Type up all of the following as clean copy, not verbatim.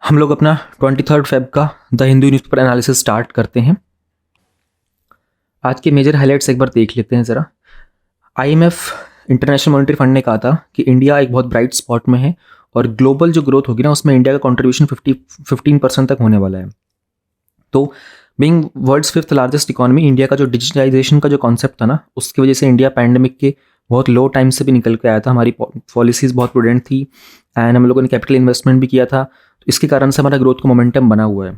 हम लोग अपना 23 फेब का the Hindu newspaper analysis start करते हैं। आज के मेजर हाइलाइट्स एक बार देख लेते हैं ज़रा। आईएमएफ इंटरनेशनल मॉनेटरी फंड ने कहा था कि इंडिया एक बहुत ब्राइट स्पॉट में है और ग्लोबल जो ग्रोथ होगी ना उसमें इंडिया का कंट्रीब्यूशन 15% तक होने वाला है। तो being world's fifth largest economy, India का जो डिजिटलाइजेशन का जो कॉन्सेप्ट था ना, उसकी वजह से इंडिया पैंडेमिक के बहुत लो टाइम से भी निकल के आया था। हमारी पॉलिसीज़ बहुत प्रूडेंट थी एंड हम लोगों ने कैपिटल इन्वेस्टमेंट भी किया था, तो इसके कारण से हमारा ग्रोथ का मोमेंटम बना हुआ है।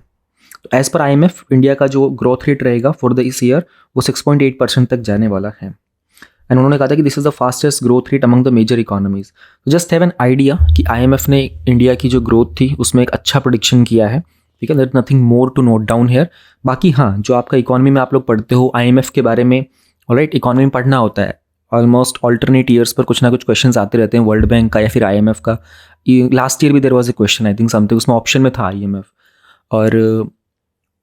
तो एज़ पर आईएमएफ इंडिया का जो ग्रोथ रेट रहेगा फॉर द इस ईयर वो 6.8% तक जाने वाला है। एंड उन्होंने कहा था कि this is the fastest growth rate among the major economies. तो जस्ट हैव एन आइडिया कि आईएमएफ ने इंडिया की जो ग्रोथ थी उसमें एक अच्छा प्रोडिक्शन किया है। ठीक है, there is nothing more to note down here. बाकी हाँ, जो आपका इकोनॉमी में आप लोग पढ़ते हो आईएमएफ के बारे में, ऑलराइट, इकोनॉमी में पढ़ना होता है। ऑलमोस्ट ऑल्टरनेट ईयर्स पर कुछ ना कुछ क्वेश्चंस आते रहते हैं, वर्ल्ड बैंक का या फिर आईएमएफ का। लास्ट ईयर भी there was a question, I think something, उसमें ऑप्शन में था आईएमएफ। और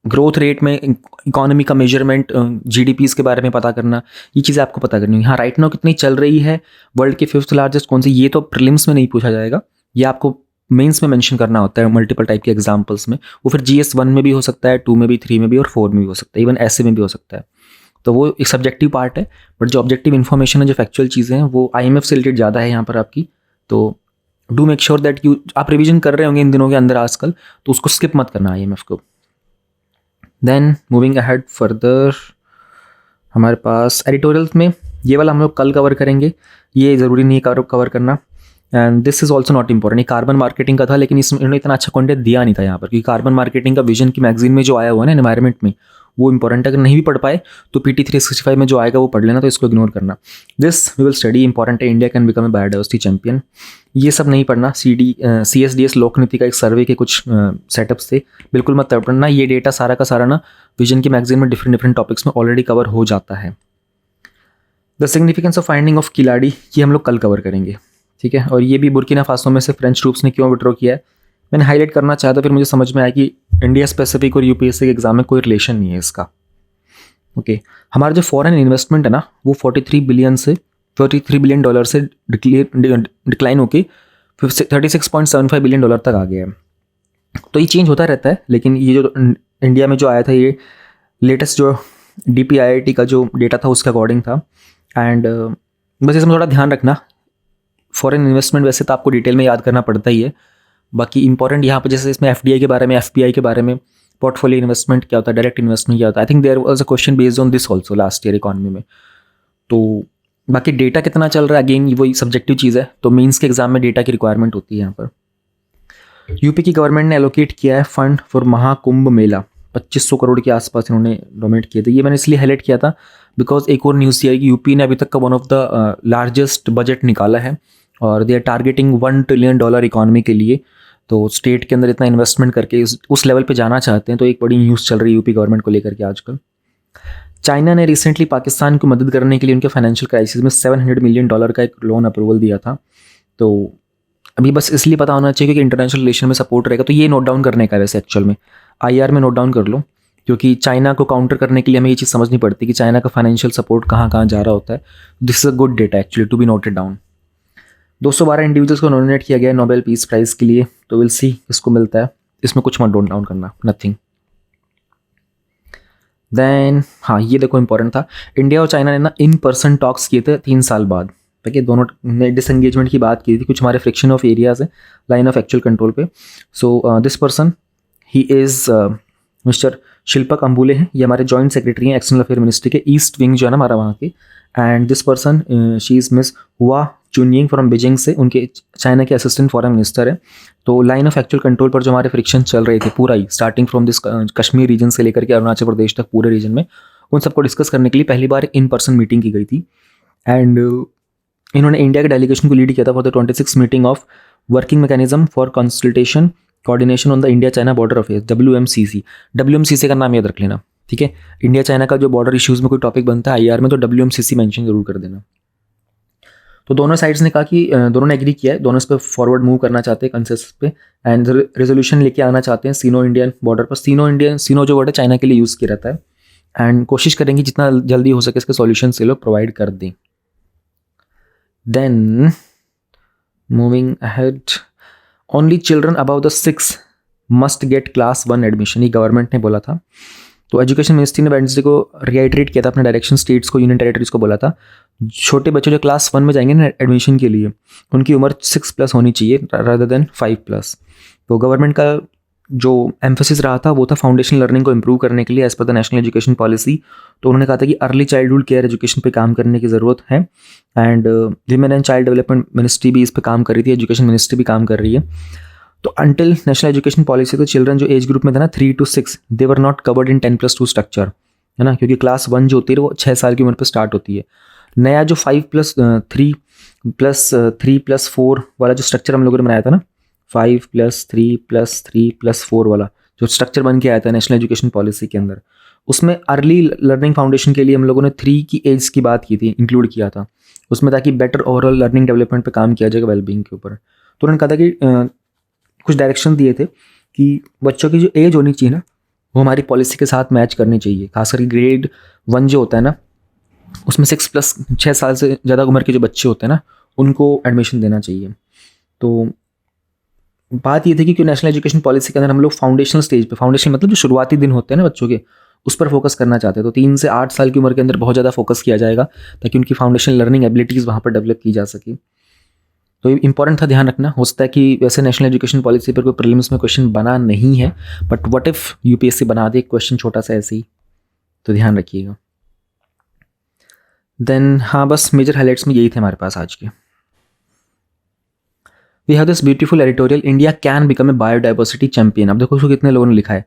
ग्रोथ रेट में इकोनॉमी का मेजरमेंट, जीडीपीज़ के बारे में पता करना, ये चीज़ें आपको पता करनी है। हाँ, राइट नाउ कितनी चल रही है, वर्ल्ड के फिफ्थ लार्जेस्ट कौन सी, ये तो प्रीलिम्स में नहीं पूछा जाएगा, ये आपको मेंस में मेंशन करना होता है मल्टीपल टाइप के एग्जांपल्स में। वो फिर GS1 में भी हो सकता है, 2 में भी, 3 में भी और 4 में भी हो सकता है, इवन ऐसे में भी हो सकता है। तो वो एक सब्जेक्टिव पार्ट है, बट जो ऑब्जेक्टिव इन्फॉर्मेशन है, जो फैक्चुअल चीज़ें हैं, वो आईएमएफ से रिलेटेड ज़्यादा है यहाँ पर आपकी। तो डू मेक श्योर दैट आप रिविजन कर रहे होंगे इन दिनों के अंदर आजकल, तो उसको स्किप मत करना आईएमएफ को। देन मूविंग अहेड फर्दर, हमारे पास एडिटोरियल्स में ये वाला हम लोग कल कवर करेंगे, ये ज़रूरी नहीं है कवर करना। And this is also not important. ये कार्बन मार्केटिंग का था, लेकिन इसमें इन्होंने इतना अच्छा कंटेंट दिया नहीं था यहाँ पर, क्योंकि कार्बन मार्केटिंग का विजन की मैगजीन में जो आया हुआ है ना एनवायरनमेंट में, वो इंपॉर्टेंट है। अगर नहीं भी पढ़ पाए तो PT365 में जो आएगा वो पढ़ लेना, तो इसको इग्नोर करना। This we will study, important है, India can become a biodiversity champion. ये सब नहीं पढ़ना। CSDS लोकनीति का एक सर्वे के कुछ सेटअप्स थे, बिल्कुल मत पढ़ना। ये डेटा सारा का सारा ना विजन की मैगजीन में डिफरेंट टॉपिक्स में ऑलरेडी कवर हो जाता है। The significance of finding of Khiladi, ये हम लोग कल कवर करेंगे, ठीक है। और ये भी बुर्किना फासो में से फ्रेंच ट्रूप्स ने क्यों विड्रॉ किया है, मैंने हाईलाइट करना चाहा था, फिर मुझे समझ में आया कि इंडिया स्पेसिफिक और यूपीएससी के एग्जाम में कोई रिलेशन नहीं है इसका। ओके, हमारा जो फॉरेन इन्वेस्टमेंट है ना, वो 43 बिलियन डॉलर से डिक्लाइन होके 36.75 बिलियन डॉलर तक आ गया है। तो ये चेंज होता रहता है, लेकिन ये जो इंडिया में जो आया था, ये लेटेस्ट जो DPIIT का जो डेटा था उसके अकॉर्डिंग था। एंड बस इसमें थोड़ा ध्यान रखना, फॉरेन इन्वेस्टमेंट वैसे तो आपको डिटेल में याद करना पड़ता ही है, बाकी इंपॉर्टेंट यहाँ पे जैसे इसमें FDI के बारे में, FPI के बारे में, पोर्टफोलियो इन्वेस्टमेंट क्या होता है, डायरेक्ट इन्वेस्टमेंट क्या होता है। I think there was a question based on this also last year economy में। तो बाकी डेटा कितना चल रहा है, अगेन वही सब्जेक्टिव चीज़ है, तो मेंस के एग्जाम में डेटा की रिक्वायरमेंट होती है यहाँ पर। यूपी की गवर्नमेंट ने एलोकेट किया है फंड फॉर महाकुंभ मेला, 2500 करोड़ के आसपास इन्होंने डोनेट किए थे। ये मैंने इसलिए हाईलाइट किया था बिकॉज एक और न्यूज़ ये है कि यूपी ने अभी तक का one of the largest budget निकाला है और they are targeting $1 trillion economy के लिए। तो स्टेट के अंदर इतना इन्वेस्टमेंट करके उस लेवल पे जाना चाहते हैं, तो एक बड़ी न्यूज़ चल रही है यूपी गवर्नमेंट को लेकर के आजकल। चाइना ने रिसेंटली पाकिस्तान को मदद करने के लिए उनके फाइनेंशियल क्राइसिस में $700 मिलियन का एक लोन अप्रूवल दिया था। तो अभी बस इसलिए पता होना चाहिए कि इंटरनेशनल रिलेशन में सपोर्ट रहेगा, तो ये नोट डाउन करने का है। वैसे एक्चुअल में IR में नोट डाउन कर लो, क्योंकि चाइना को काउंटर करने के लिए हमें ये चीज़ समझनी पड़ती है कि चाइना का फाइनेंशियल सपोर्ट कहाँ कहाँ जा रहा होता है। This is a good data actually to be noted down. 212 individuals को नॉमिनेट किया गया है नोबेल पीस प्राइज़ के लिए, तो विल सी किसको मिलता है। इसमें कुछ मत नोट डाउन करना, नथिंग। देन हाँ, ये देखो इंपॉर्टेंट था, इंडिया और चाइना ने ना इन पर्सन टॉक्स किए थे 3 साल बाद। ठीक है, दोनों ने डिसएंगेजमेंट की बात की थी, कुछ हमारे फ्रिक्शन ऑफ एरियाज है लाइन ऑफ एक्चुअल कंट्रोल पे। So this person he is mister Shilpak Ambule हैं, ये हमारे जॉइंट सेक्रेटरी हैं एक्सटर्नल अफेयर मिनिस्ट्री के, ईस्ट विंग जो है ना हमारा वहाँ के। And this person she is miss Hua Chunying from Beijing से, उनके चाइना के असिस्टेंट फॉरेन मिनिस्टर है। तो लाइन ऑफ एक्चुअल कंट्रोल पर जो हमारे फ्रिक्शन चल रहे थे पूरा ही, starting from this Kashmir region से लेकर के अरुणाचल प्रदेश तक पूरे रीजन में, उन सबको डिस्कस करने के लिए पहली बार इन पर्सन मीटिंग की गई थी। एंड इन्होंने इंडिया के डेलीगेशन को लीड किया था for the 26 meeting of working mechanism for consultation coordination on the India China border affairs, WMCC का नाम याद रख लेना, ठीक है। इंडिया चाइना का जो बॉर्डर इश्यूज़ में कोई टॉपिक बनता है IR में, तो WMCC मेंशन जरूर कर देना। तो दोनों साइड्स ने कहा कि दोनों ने एग्री किया है, दोनों इस पर फॉरवर्ड मूव करना चाहते हैं कंसेंसस पे एंड रेजोल्यूशन लेके आना चाहते हैं सीनो इंडियन बॉर्डर पर। सीनो जो वर्ड है चाइना के लिए यूज़ किया रहता है, एंड कोशिश करेंगे जितना जल्दी हो सके इसके सॉल्यूशन से लोग प्रोवाइड कर दें। Then moving ahead, only children above the 6 must get class 1 admission, ये गवर्नमेंट ने बोला था। तो एजुकेशन मिनिस्ट्री ने वेडनेसडे को रिआइटरेट किया था अपना डायरेक्शन स्टेट्स को, यूनियन टेरिटरीज को बोला था छोटे बच्चे जो क्लास 1 में जाएंगे ना एडमिशन के लिए, उनकी उम्र 6+ होनी चाहिए रादर देन 5+। तो गवर्नमेंट का जो एम्फोसिस रहा था वो था फाउंडेशन लर्निंग को इम्प्रूव करने के लिए as per the national education policy. तो उन्होंने कहा था कि अर्ली चाइल्डहुड केयर एजुकेशन पे काम करने की ज़रूरत है, and women and child development ministry भी इस पर काम कर रही थी, एजुकेशन मिनिस्ट्री भी काम कर रही है। तो अंटिल नेशनल एजुकेशन पॉलिसी तो चिल्ड्रन जो एज ग्रुप में था ना 3 to 6 they were not covered in 10+2 structure, है ना, क्योंकि क्लास 1 जो होती है वो 6 साल की उम्र पर स्टार्ट होती है। नया जो 5+3+3+4 वाला जो स्ट्रक्चर हम लोगों ने बनाया था ना, 5+3+3+4 वाला जो स्ट्रक्चर बन के आया था नेशनल एजुकेशन पॉलिसी के अंदर, उसमें अर्ली लर्निंग फाउंडेशन के लिए हम लोगों ने 3 की एज की बात की थी, इंक्लूड किया था उसमें, ताकि बेटर ओवरऑल लर्निंग डेवलपमेंट पे काम किया जाएगा वेलबींग के ऊपर। तो उन्होंने कहा था कि कुछ डायरेक्शन दिए थे कि बच्चों की जो एज होनी चाहिए ना वो हमारी पॉलिसी के साथ मैच करनी चाहिए। खासकर ग्रेड 1 जो होता है ना उसमें 6 साल से ज़्यादा उम्र के जो बच्चे होते हैं ना उनको एडमिशन देना चाहिए। तो बात ये थी कि नेशनल एजुकेशन पॉलिसी के अंदर हम लोग फाउंडेशनल स्टेज पे, फाउंडेशन मतलब जो शुरुआती दिन होते हैं ना बच्चों के, उस पर फोकस करना चाहते हैं। तो 3 से 8 साल की उम्र के अंदर बहुत ज़्यादा फोकस किया जाएगा ताकि उनकी फाउंडेशन लर्निंग एबिलिटीज़ वहाँ पर डेवलप की जा सके। तो ये इंपॉर्टेंट था, ध्यान रखना। हो सकता है कि वैसे नेशनल एजुकेशन पॉलिसी पर कोई प्रीलिम्स में क्वेश्चन बना नहीं है, बट व्हाट इफ यूपीएससी बना दे क्वेश्चन छोटा सा ऐसे ही, तो ध्यान रखिएगा। देन हाँ, बस मेजर हाईलाइट्स में यही थे हमारे पास आज के। We have this beautiful editorial, India can become a biodiversity champion. अब देखो उसको कितने लोगों ने लिखा है,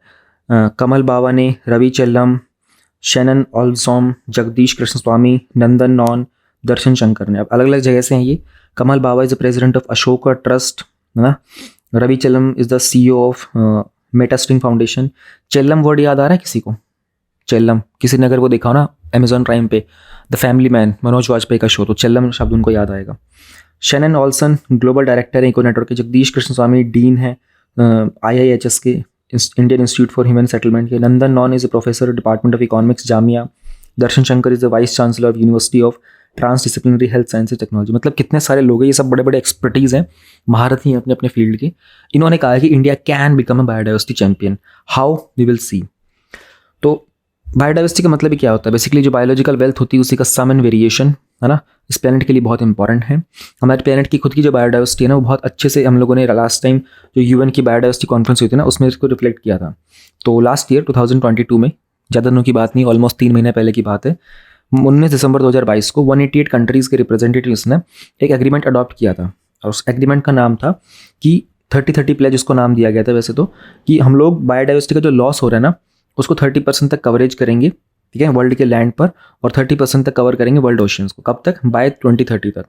कमल बावा ने, Ravi Chellam, Shannon Olsson, Jagdish Krishnaswamy, Nandan Nawn, Darshan Shankar ने। अब अलग अलग जगह से हैं ये। Kamal Bawa is the president of Ashoka trust, है ना। Ravi Chellam is the CEO of Metastring foundation. Chellam word याद आ रहा है किसी को? चेल्लम, किसी ने अगर वो देखा हो ना अमेजॉन प्राइम पे, the family man, Manoj Vajpayee का शो, तो चेल्लम शब्द उनको याद आएगा। शैनन ऑल्सन ग्लोबल डायरेक्टर है इको नेटवर्क के। जगदीश कृष्ण स्वामी डीन है IIHS के, Indian institute for human settlement के। Nandan Nawn is a professor department of economics Jamia. Darshan Shankar is the vice chancellor of university of transdisciplinary health sciences technology. मतलब कितने सारे लोग हैं, ये सब बड़े बड़े एक्सपर्टीज हैं, महारथी हैं अपने अपने फील्ड के। इन्होंने कहा है कि India can become a biodiversity champion, how we will see. तो बायोडाइवर्सिटी का मतलब ही क्या होता है? बेसिकली जो बायोलॉजिकल वेल्थ होती है उसी का सम एंड वेरिएशन, है ना, इस प्लेनेट के लिए बहुत इंपॉर्टेंट है। हमारे प्लेनेट की खुद की जो बायोडाइवर्सिटी है ना वो बहुत अच्छे से हम लोगों ने लास्ट टाइम जो UN की बायोडाइवर्सिटी कॉन्फ्रेंस हुई थी ना उसमें इसको रिफ्लेक्ट किया था। तो लास्ट ईयर 2022 में, ज़्यादा दिनों की बात नहीं, ऑलमोस्ट 3 महीने पहले की बात है, 19 दिसंबर 2022 को 188 कंट्रीज़ के रिप्रेजेंटेटिव्स ने एक एग्रीमेंट अडॉप्ट किया था। और उस एग्रीमेंट का नाम था कि 30-30 प्लेज, उसको नाम दिया गया था वैसे तो, कि हम लोग बायोडाइवर्सिटी का जो लॉस हो रहा है ना उसको 30% तक कवरेज करेंगे, ठीक है, वर्ल्ड के लैंड पर, और 30% तक कवर करेंगे वर्ल्ड ओशियंस को। कब तक? बाय 2030 तक।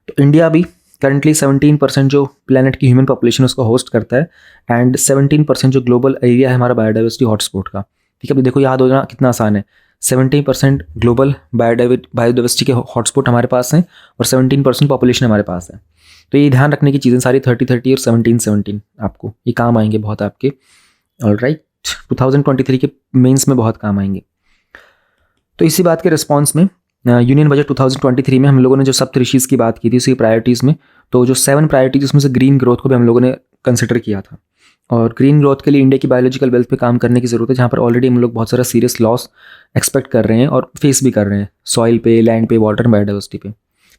तो इंडिया भी करंटली 17% जो प्लेनेट की ह्यूमन पॉपुलेशन उसको होस्ट करता है, एंड 17% जो ग्लोबल एरिया है हमारा बायोडाइवर्सिटी हॉटस्पॉट का, ठीक है। अभी देखो याद हो जाना कितना आसान है, 17% ग्लोबल बायोडाइवर्सिटी के हॉटस्पॉट हमारे पास हैं और 17% पॉपुलेशन हमारे पास है। तो ये ध्यान रखने की चीज़ें सारी 30-30 और 17-17 आपको ये काम आएंगे बहुत आपके, ऑलराइट, 2023 के मेंस में बहुत काम आएंगे। तो इसी बात के रिस्पांस में यूनियन बजट 2023 में हम लोगों ने जो सप्तऋषिज़ की बात की थी उसी प्रायोरिटीज़ में, तो जो 7 प्रायोरिटीज़ उसमें से ग्रीन ग्रोथ को भी हम लोगों ने कंसिडर किया था। और ग्रीन ग्रोथ के लिए इंडिया की बायोलॉजिकल वेल्थ पे काम करने की ज़रूरत है, जहाँ पर ऑलरेडी हम लोग बहुत सारा सीरियस लॉस एक्सपेक्ट कर रहे हैं और फेस भी कर रहे हैं, सॉइल पे, लैंड पे, वाटर, बायोडाइवर्सिटी पे।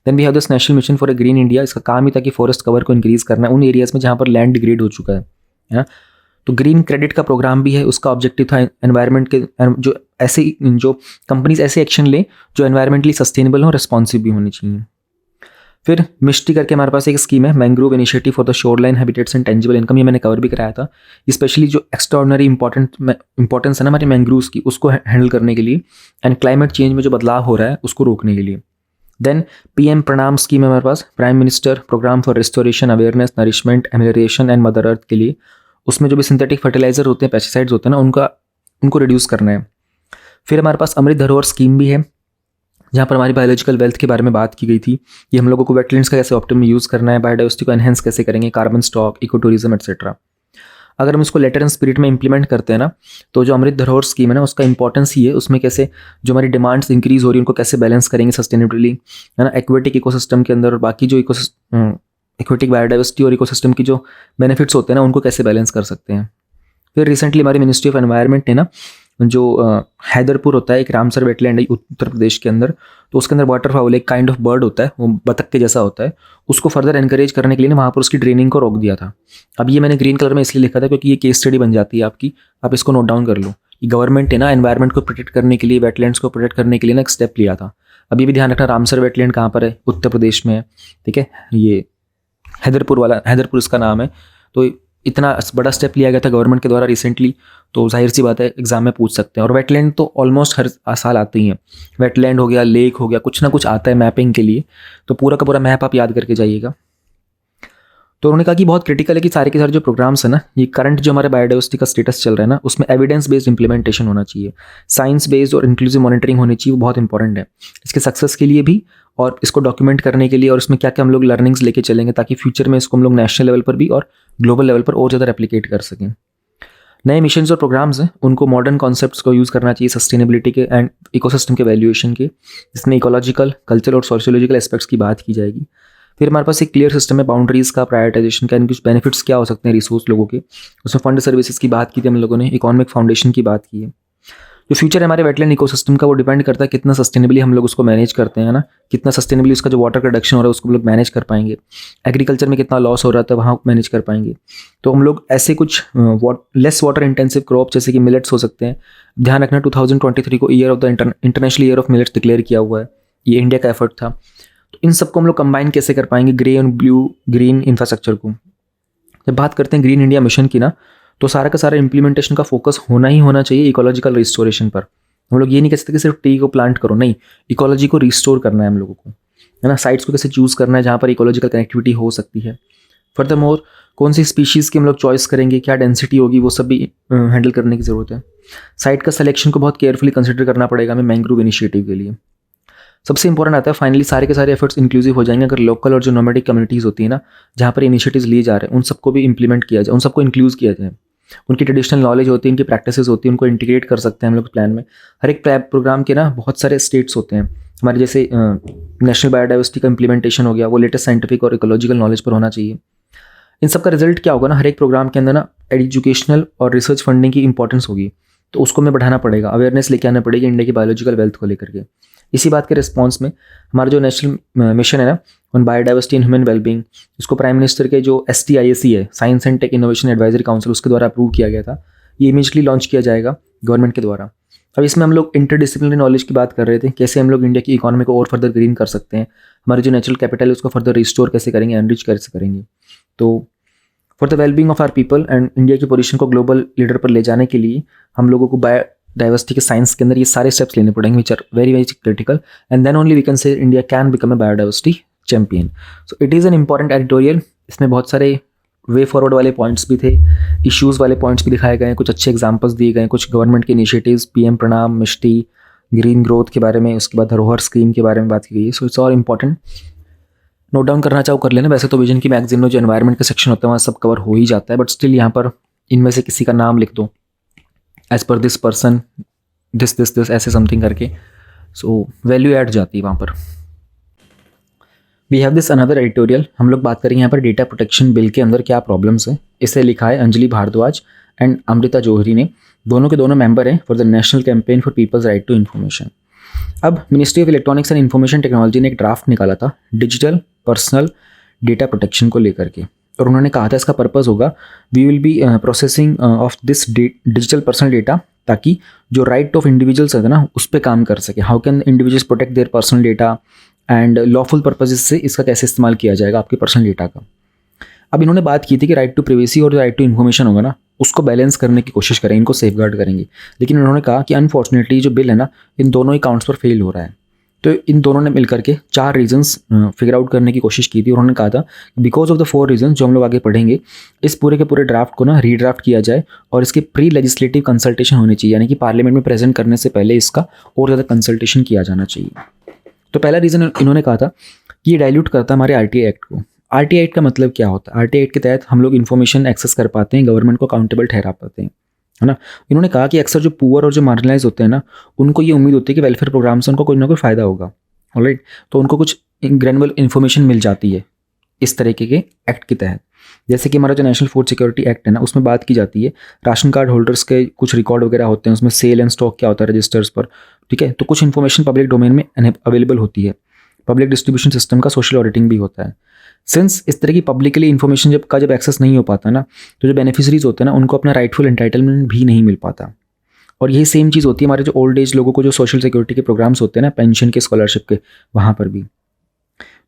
Then we have this national mission for a green India. इसका काम ही था कि फॉरेस्ट कवर को इंक्रीज करना है उन एरियाज़ में जहाँ पर लैंड डिग्रेड हो चुका है। तो ग्रीन क्रेडिट का प्रोग्राम भी है, उसका ऑब्जेक्टिव था एनवायरनमेंट के जो कंपनीज ऐसे एक्शन लें जो एनवायरमेंटली सस्टेनेबल हो, रिस्पॉन्सिव भी होनी चाहिए। फिर मिष्टी करके हमारे पास एक स्कीम है, mangrove initiative for the shoreline habitats and tangible income, ये मैंने कवर भी कराया था। स्पेशली जो एक्स्ट्राऑर्डिनरी इंपॉर्टेंस है ना हमारे मैंग्रोव्स की, उसको हैंडल करने के लिए, एंड क्लाइमेट चेंज में जो बदलाव हो रहा है उसको रोकने के लिए। देन PM प्रणाम स्कीम है हमारे पास, prime minister programme for restoration, awareness, nourishment, amelioration and mother earth के लिए। उसमें जो भी सिंथेटिक फर्टिलाइजर होते हैं, पेस्टिसाइड्स होते हैं ना, उनको रिड्यूस करना है। फिर हमारे पास अमृत धरोहर स्कीम भी है, जहाँ पर हमारी बायोलॉजिकल वेल्थ के बारे में बात की गई थी। ये हम लोगों को वेटलैंड्स का कैसे ऑप्टिमम यूज़ करना है, बायोडाइवर्सिटी को एनहेंस कैसे करेंगे, carbon stock, eco tourism etcetera. अगर हम इसको लेटर एंड स्पिरिट में इंप्लीमेंट करते हैं ना, तो जो अमृत धरोहर स्कीम है ना उसका इंपॉर्टेंस ही है, उसमें कैसे जो हमारी डिमांड्स इंक्रीज हो रही है उनको कैसे बैलेंस करेंगे सस्टेनेबली, है ना, एक्वेटिक इकोसिस्टम के अंदर, और बाकी जो एक्वेटिक बायोडाइवर्सिटी और इकोसिस्टम की जो बेनिफिट्स होते हैं ना उनको कैसे बैलेंस कर सकते हैं। फिर रिसेंटली हमारी मिनिस्ट्री ऑफ एनवायरनमेंट ने ना जो हैदरपुर होता है, एक रामसर वेटलैंड है उत्तर प्रदेश के अंदर, तो उसके अंदर वाटर फाउल एक काइंड ऑफ बर्ड होता है, वो बतख के जैसा होता है, उसको फर्दर एनकरेज करने के लिए ना वहाँ पर उसकी ट्रेनिंग को रोक दिया था। अब ये मैंने ग्रीन कलर में इसलिए लिखा था क्योंकि ये केस स्टडी बन जाती है आपकी, आप इसको नोट डाउन कर लो। ये गवर्नमेंट ने ना एनवायरनमेंट को प्रोटेक्ट करने के लिए, वेटलैंड्स को प्रोटेक्ट करने के लिए ना एक स्टेप लिया था। अब ये भी ध्यान रखना, रामसर वेटलैंड कहाँ पर है, उत्तर प्रदेश में है, ठीक है। ये हैदरपुर इसका नाम है। तो इतना बड़ा स्टेप लिया गया था गवर्नमेंट के द्वारा रिसेंटली, तो जाहिर सी बात है एग्जाम में पूछ सकते हैं। और वेटलैंड तो ऑलमोस्ट हर साल आते ही हैं, वेटलैंड हो गया, लेक हो गया, कुछ ना कुछ आता है मैपिंग के लिए, तो पूरा का पूरा मैप आप याद करके जाइएगा। तो उन्होंने कहा कि बहुत क्रिटिकल है कि सारे के सारे जो प्रोग्राम्स है ना, ये करंट जो हमारे बायोडाइवर्सिटी का स्टेटस चल रहा है ना, उसमें एविडेंस बेस्ड इंप्लीमेंटेशन होना चाहिए, साइंस बेस्ड और इंक्लूसिव मॉनिटरिंग होनी चाहिए, वो बहुत इंपॉर्टेंट है इसके सक्सेस के लिए भी, और इसको डॉक्यूमेंट करने के लिए, और इसमें क्या क्या हम लोग लर्निंग्स लेके चलेंगे ताकि फ्यूचर में इसको हम लोग नेशनल लेवल पर भी और ग्लोबल लेवल पर और ज़्यादा रेप्लिकेट कर सकें। नए मिशंस और प्रोग्राम्स हैं उनको मॉडर्न कॉन्सेप्ट्स को यूज़ करना चाहिए सस्टेनेबिलिटी के एंड इकोसिस्टम के वैल्यूएशन के, जिसमें इकोलॉजिकल, कल्चरल और सोशियोलॉजिकल एस्पेक्ट्स की बात की जाएगी। फिर हमारे पास एक क्लियर सिस्टम है बाउंड्रीज़ का, प्रायोरिटाइजेशन का, कुछ बेनिफिट्स क्या हो सकते हैं रिसोर्स लोगों के, उसमें फंड सर्विसेज की बात की थी हम लोगों ने, इकोनॉमिक फाउंडेशन की बात की है। जो फ्यूचर है हमारे वेटलैंड इकोसिस्टम का, वो डिपेंड करता है कितना सस्टेनेबली हम लोग उसको मैनेज करते हैं ना, कितना सस्टेनेबली उसका जो वाटर रिडक्शन हो रहा है उसको हम लोग मैनेज कर पाएंगे, एग्रीकल्चर में कितना लॉस हो रहा था वहाँ मैनेज कर पाएंगे। तो हम लोग ऐसे कुछ लेस वाटर इंटेंसिव क्रॉप जैसे कि मिलेट्स हो सकते हैं। ध्यान रखना 2023 को year of the international year of millets declare किया हुआ है, ये इंडिया का एफर्ट था। तो इन सबको हम लोग कंबाइन कैसे कर पाएंगे, grey and blue green infrastructure को। जब बात करते हैं ग्रीन इंडिया मिशन की ना, तो सारा का सारा इंप्लीमेंटेशन का फोकस होना ही होना चाहिए इकोलॉजिकल रिस्टोरेशन पर। हम लोग ये नहीं कह सकते कि सिर्फ ट्री को प्लांट करो, नहीं, इकोलॉजी को रिस्टोर करना है हम लोगों को, है ना। साइट्स को कैसे चूज़ करना है जहाँ पर इकोलॉजिकल कनेक्टिविटी हो सकती है। फर्दरमोर कौन सी स्पीशीज़ की हम लोग चॉइस करेंगे, क्या डेंसिटी होगी, वो सब भी हैंडल करने की ज़रूरत है। साइट का सिलेक्शन को बहुत केयरफुली कंसिडर करना पड़ेगा हमें मैंग्रोव इनिशिएटिव के लिए। सबसे इंपॉर्टेंट आता है फाइनली सारे के सारे एफर्ट्स इंक्लूसिव हो जाएंगे अगर लोकल और जो नोमैडिक कम्युनिटीज़ होती है ना, जहाँ पर इनिशिएटिव्स लिए जा रहे हैं, उन सबको भी इंप्लीमेंट किया जाए, उन सबको इंक्लूज किया जाए। उनकी ट्रेडिशनल नॉलेज होती है, उनकी प्रैक्टिसेस होती है, उनको इंटीग्रेट कर सकते हैं हम लोग प्लान में। हर एक प्रोग्राम के ना बहुत सारे स्टेट्स होते हैं हमारे, जैसे नेशनल बायोडाइवर्सिटी का इंप्लीमेंटेशन हो गया, वो लेटेस्ट साइंटिफिक और इकोलॉजिकल नॉलेज पर होना चाहिए। इन सब का रिजल्ट क्या होगा ना, हर एक प्रोग्राम के अंदर ना एजुकेशनल और रिसर्च फंडिंग की इंपॉर्टेंस होगी, तो उसको हमें बढ़ाना पड़ेगा, अवेयरनेस लेके आना पड़ेगी इंडिया की बायोलॉजिकल वेल्थ को लेकर के। इसी बात के रिस्पॉन्स में हमारा जो नेशनल मिशन है ना on biodiversity and human wellbeing, इसको प्राइम मिनिस्टर के जो STIAC है, science and tech innovation advisory council, उसके द्वारा अप्रूव किया गया था। ये इमीडिएटली लॉन्च किया जाएगा गवर्नमेंट के द्वारा। अब इसमें हम लोग इंटरडिसिप्लिनरी नॉलेज की बात कर रहे थे, कैसे हम लोग इंडिया की इकोनॉमी को और फर्दर ग्रीन कर सकते हैं, हमारे जो नेचुरल कैपिटल है उसको फर्दर रिस्टोर कैसे करेंगे, एनरिच कैसे करेंगे। तो for the wellbeing of our people and India की पोजीशन को ग्लोबल लीडर पर ले जाने के लिए हम लोगों को बायोडाइवर्सिटी के साइंस के अंदर ये सारे स्टेप्स लेने पड़ेंगे which are very very critical, and then only we can say India can become a biodiversity champion. So it is an important editorial. इसमें बहुत सारे वे फॉरवर्ड वाले पॉइंट्स भी थे, इश्यूज़ वाले पॉइंट्स भी दिखाए गए हैं, कुछ अच्छे एग्जांपल्स दिए गए हैं, कुछ गवर्नमेंट के इनिशिएटिव्स, PM प्रणाम, मिष्टी, ग्रीन ग्रोथ के बारे में, उसके बाद धरोहर स्कीम के बारे में बात की गई है। So it's all important, note down करना चाहो कर लेना। वैसे तो विजन की मैगजीन में जो एनवायरनमेंट का सेक्शन होता है वहाँ सब कवर हो ही जाता है, बट स्टिल यहाँ पर इनमें से किसी का नाम लिख दो, as per this person, this ऐसे समथिंग करके, सो वैल्यू ऐड जाती है वहाँ पर। We have this another editorial, हम लोग बात करेंगे यहाँ पर डेटा प्रोटेक्शन बिल के अंदर क्या प्रॉब्लम्स हैं। इसे लिखा है अंजलि भारद्वाज एंड अमृता जौहरी ने, दोनों के दोनों मेंबर हैं for the national campaign for people's right to information. अब ministry of electronics and information technology ने एक ड्राफ्ट निकाला था डिजिटल पर्सनल डेटा प्रोटेक्शन को लेकर के, और उन्होंने कहा था इसका पर्पस होगा we will be processing of this digital personal data, ताकि जो राइट ऑफ इंडिविजुअल्स है ना उस पर काम कर सके। How can individuals protect their personal data and lawful purposes से इसका कैसे इस्तेमाल किया जाएगा आपके पर्सनल डेटा का। अब इन्होंने बात की थी कि राइट टू प्राइवेसी और जो राइट टू इन्फॉर्मेशन होगा ना उसको बैलेंस करने की कोशिश करें, इनको सेफगार्ड करेंगे। लेकिन उन्होंने कहा कि अनफॉर्चुनेटली जो बिल है ना इन दोनों ही काउंट्स पर फेल हो रहा है। तो इन दोनों ने मिलकर के 4 रीजंस फिगर आउट करने की कोशिश की थी। उन्होंने कहा था बिकॉज ऑफ द 4 रीजंस जो हम लोग आगे पढ़ेंगे, इस पूरे के पूरे ड्राफ्ट को ना रीड्राफ्ट किया जाए और इसके प्री लेजिस्लेटिव कंसल्टेशन होनी चाहिए, यानी कि पार्लियामेंट में प्रेजेंट करने से पहले इसका और ज़्यादा कंसल्टेशन किया जाना चाहिए। तो पहला रीज़न इन्होंने कहा था कि ये डाइल्यूट करता है हमारे RTI एक्ट को। RTI एक्ट का मतलब क्या होता है? RTI एक्ट के तहत हम लोग इन्फॉर्मेशन एक्सेस कर पाते हैं, गवर्नमेंट को अकाउंटेबल ठहरा पाते हैं, है ना। इन्होंने कहा कि अक्सर जो पुअर और जो मार्जिनलाइज होते हैं ना उनको ये उम्मीद होती है कि वेलफेयर प्रोग्राम से उनको कोई ना कोई फ़ायदा होगा, ऑलराइट। तो उनको कुछ ग्रैनुअल इन्फॉर्मेशन मिल जाती है इस तरीके के एक्ट के तहत। जैसे कि हमारा जो नेशनल फूड सिक्योरिटी एक्ट है ना, उसमें बात की जाती है राशन कार्ड होल्डर्स के कुछ रिकॉर्ड वगैरह होते हैं, उसमें सेल एंड स्टॉक क्या होता है रजिस्टर्स पर, ठीक है। तो कुछ इन्फॉर्मेशन पब्लिक डोमेन में अवेलेबल होती है। पब्लिक डिस्ट्रीब्यूशन सिस्टम का सोशल ऑडिटिंग भी होता है। सिंस इस तरह की पब्लिकली इन्फॉर्मेशन जब एक्सेस नहीं हो पाता ना, तो जो बेनिफिशरीज होते हैं ना, उनको अपना राइटफुल एंटाइटलमेंट भी नहीं मिल पाता। और यही सेम चीज़ होती है हमारे जो ओल्ड एज लोगों को जो सोशल सिक्योरिटी के प्रोग्राम्स होते हैं ना, पेंशन के, स्कॉलरशिप के, वहाँ पर भी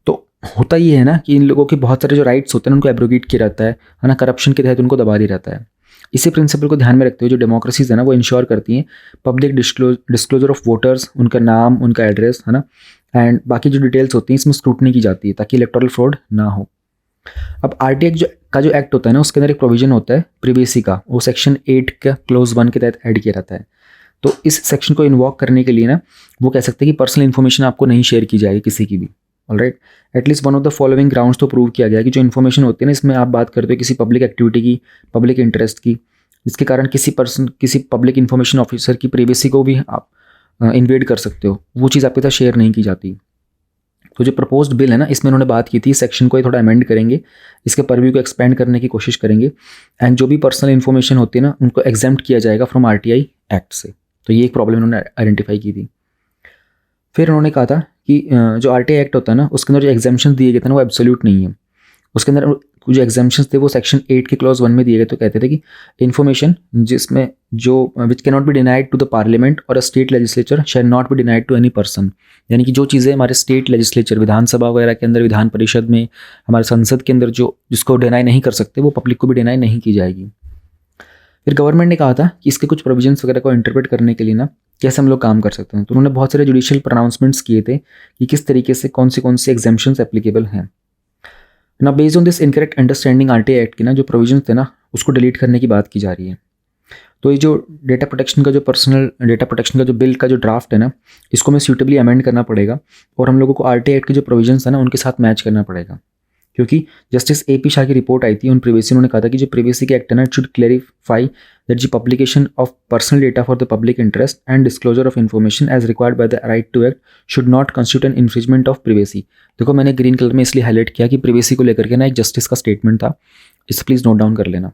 तो होता ही है ना कि इन लोगों के बहुत सारे जो राइट्स होते हैं उनको एब्रोगेट किया रहता है ना, करप्शन के तहत उनको दबा दिया रहता है। इसी प्रिंसिपल को ध्यान में रखते हुए जो डेमोक्रेसीज है ना, वो इंश्योर करती हैं पब्लिक डिस्क्लोजर ऑफ वोटर्स, उनका नाम, उनका एड्रेस, है ना, एंड बाकी जो डिटेल्स होती हैं इसमें स्क्रूटनी की जाती है ताकि इलेक्टोरल फ्रॉड ना हो। अब आरटीआई का जो एक्ट होता है ना, उसके अंदर एक प्रोविजन होता है प्रिवेसी का, वो सेक्शन 8 का क्लोज 1 के तहत ऐड किया रहता है। तो इस सेक्शन को इन्वॉक करने के लिए ना, वो कह सकते हैं कि पर्सनल इन्फॉर्मेशन आपको नहीं शेयर की जाएगी किसी की भी। Alright, at least one of the following grounds तो प्रूव किया गया कि जो इन्फॉर्मेशन होती है ना, इसमें आप बात करते हो किसी पब्लिक एक्टिविटी की, पब्लिक इंटरेस्ट की, जिसके कारण किसी पब्लिक इन्फॉर्मेशन ऑफिसर की प्राइवेसी को भी आप इन्वेड कर सकते हो, वो चीज़ आपके साथ शेयर नहीं की जाती। तो जो प्रपोज्ड बिल है ना, इसमें उन्होंने बात की थी सेक्शन को थोड़ा अमेंड करेंगे, इसके परव्यू को एक्सपेंड करने की कोशिश करेंगे, एंड जो भी पर्सनल इन्फॉर्मेशन होती है ना, उनको एग्जेम्प्ट किया जाएगा फ्रॉम आरटीआई एक्ट से। तो ये एक प्रॉब्लम उन्होंने आइडेंटिफाई की थी। फिर उन्होंने कहा था कि जो आरटीआई एक्ट होता है ना, उसके अंदर जो एग्जाम्पशन दिए गए थे ना, वो एब्सोल्यूट नहीं है। उसके अंदर जो एग्जाम्पशंस थे वो सेक्शन 8 के क्लॉज 1 में दिए गए। तो कहते थे कि इन्फॉर्मेशन जिसमें जो which can not be denied to the parliament और a state legislature shall not be denied to any person, यानी कि जो चीज़ें हमारे स्टेट लेजिस्लेचर, विधानसभा वगैरह के अंदर, विधान परिषद में, हमारे संसद के अंदर जो जिसको डिनाई नहीं कर सकते, वो पब्लिक को भी डिनाई नहीं की जाएगी। फिर गवर्नमेंट ने कहा था कि इसके कुछ प्रोविजंस वगैरह को इंटरप्रेट करने के लिए ना, कैसे हम लोग काम कर सकते हैं। तो उन्होंने बहुत सारे जुडिशियल प्रोनाउंसमेंट्स किए थे कि किस तरीके से कौन से एग्जाम्पशंस एप्लीकेबल हैं ना। Based on this incorrect understanding RTI act के ना जो प्रोविजंस थे ना, उसको डिलीट करने की बात की जा रही है। तो ये जो डेटा प्रोटेक्शन का जो पर्सनल डेटा प्रोटेक्शन का जो बिल का जो ड्राफ्ट है ना, इसको हमें सूटेबली अमेंड करना पड़ेगा और हम लोगों को आरटीआई एक्ट के जो प्रोविजंस है ना, उनके साथ मैच करना पड़ेगा। क्योंकि जस्टिस एपी शाह की रिपोर्ट आई थी, उन प्रीवियसली उन्होंने कहा था कि जो प्रीवियसली के एक्ट है ना, it should clarify that the publication of personal data for the public interest and disclosure of information as required by the right to act should not constitute an infringement of privacy. देखो, मैंने green colour में इसलिए highlight किया कि privacy को लेकर के ना एक जस्टिस का स्टेटमेंट था, इसे प्लीज़ नोट डाउन कर लेना।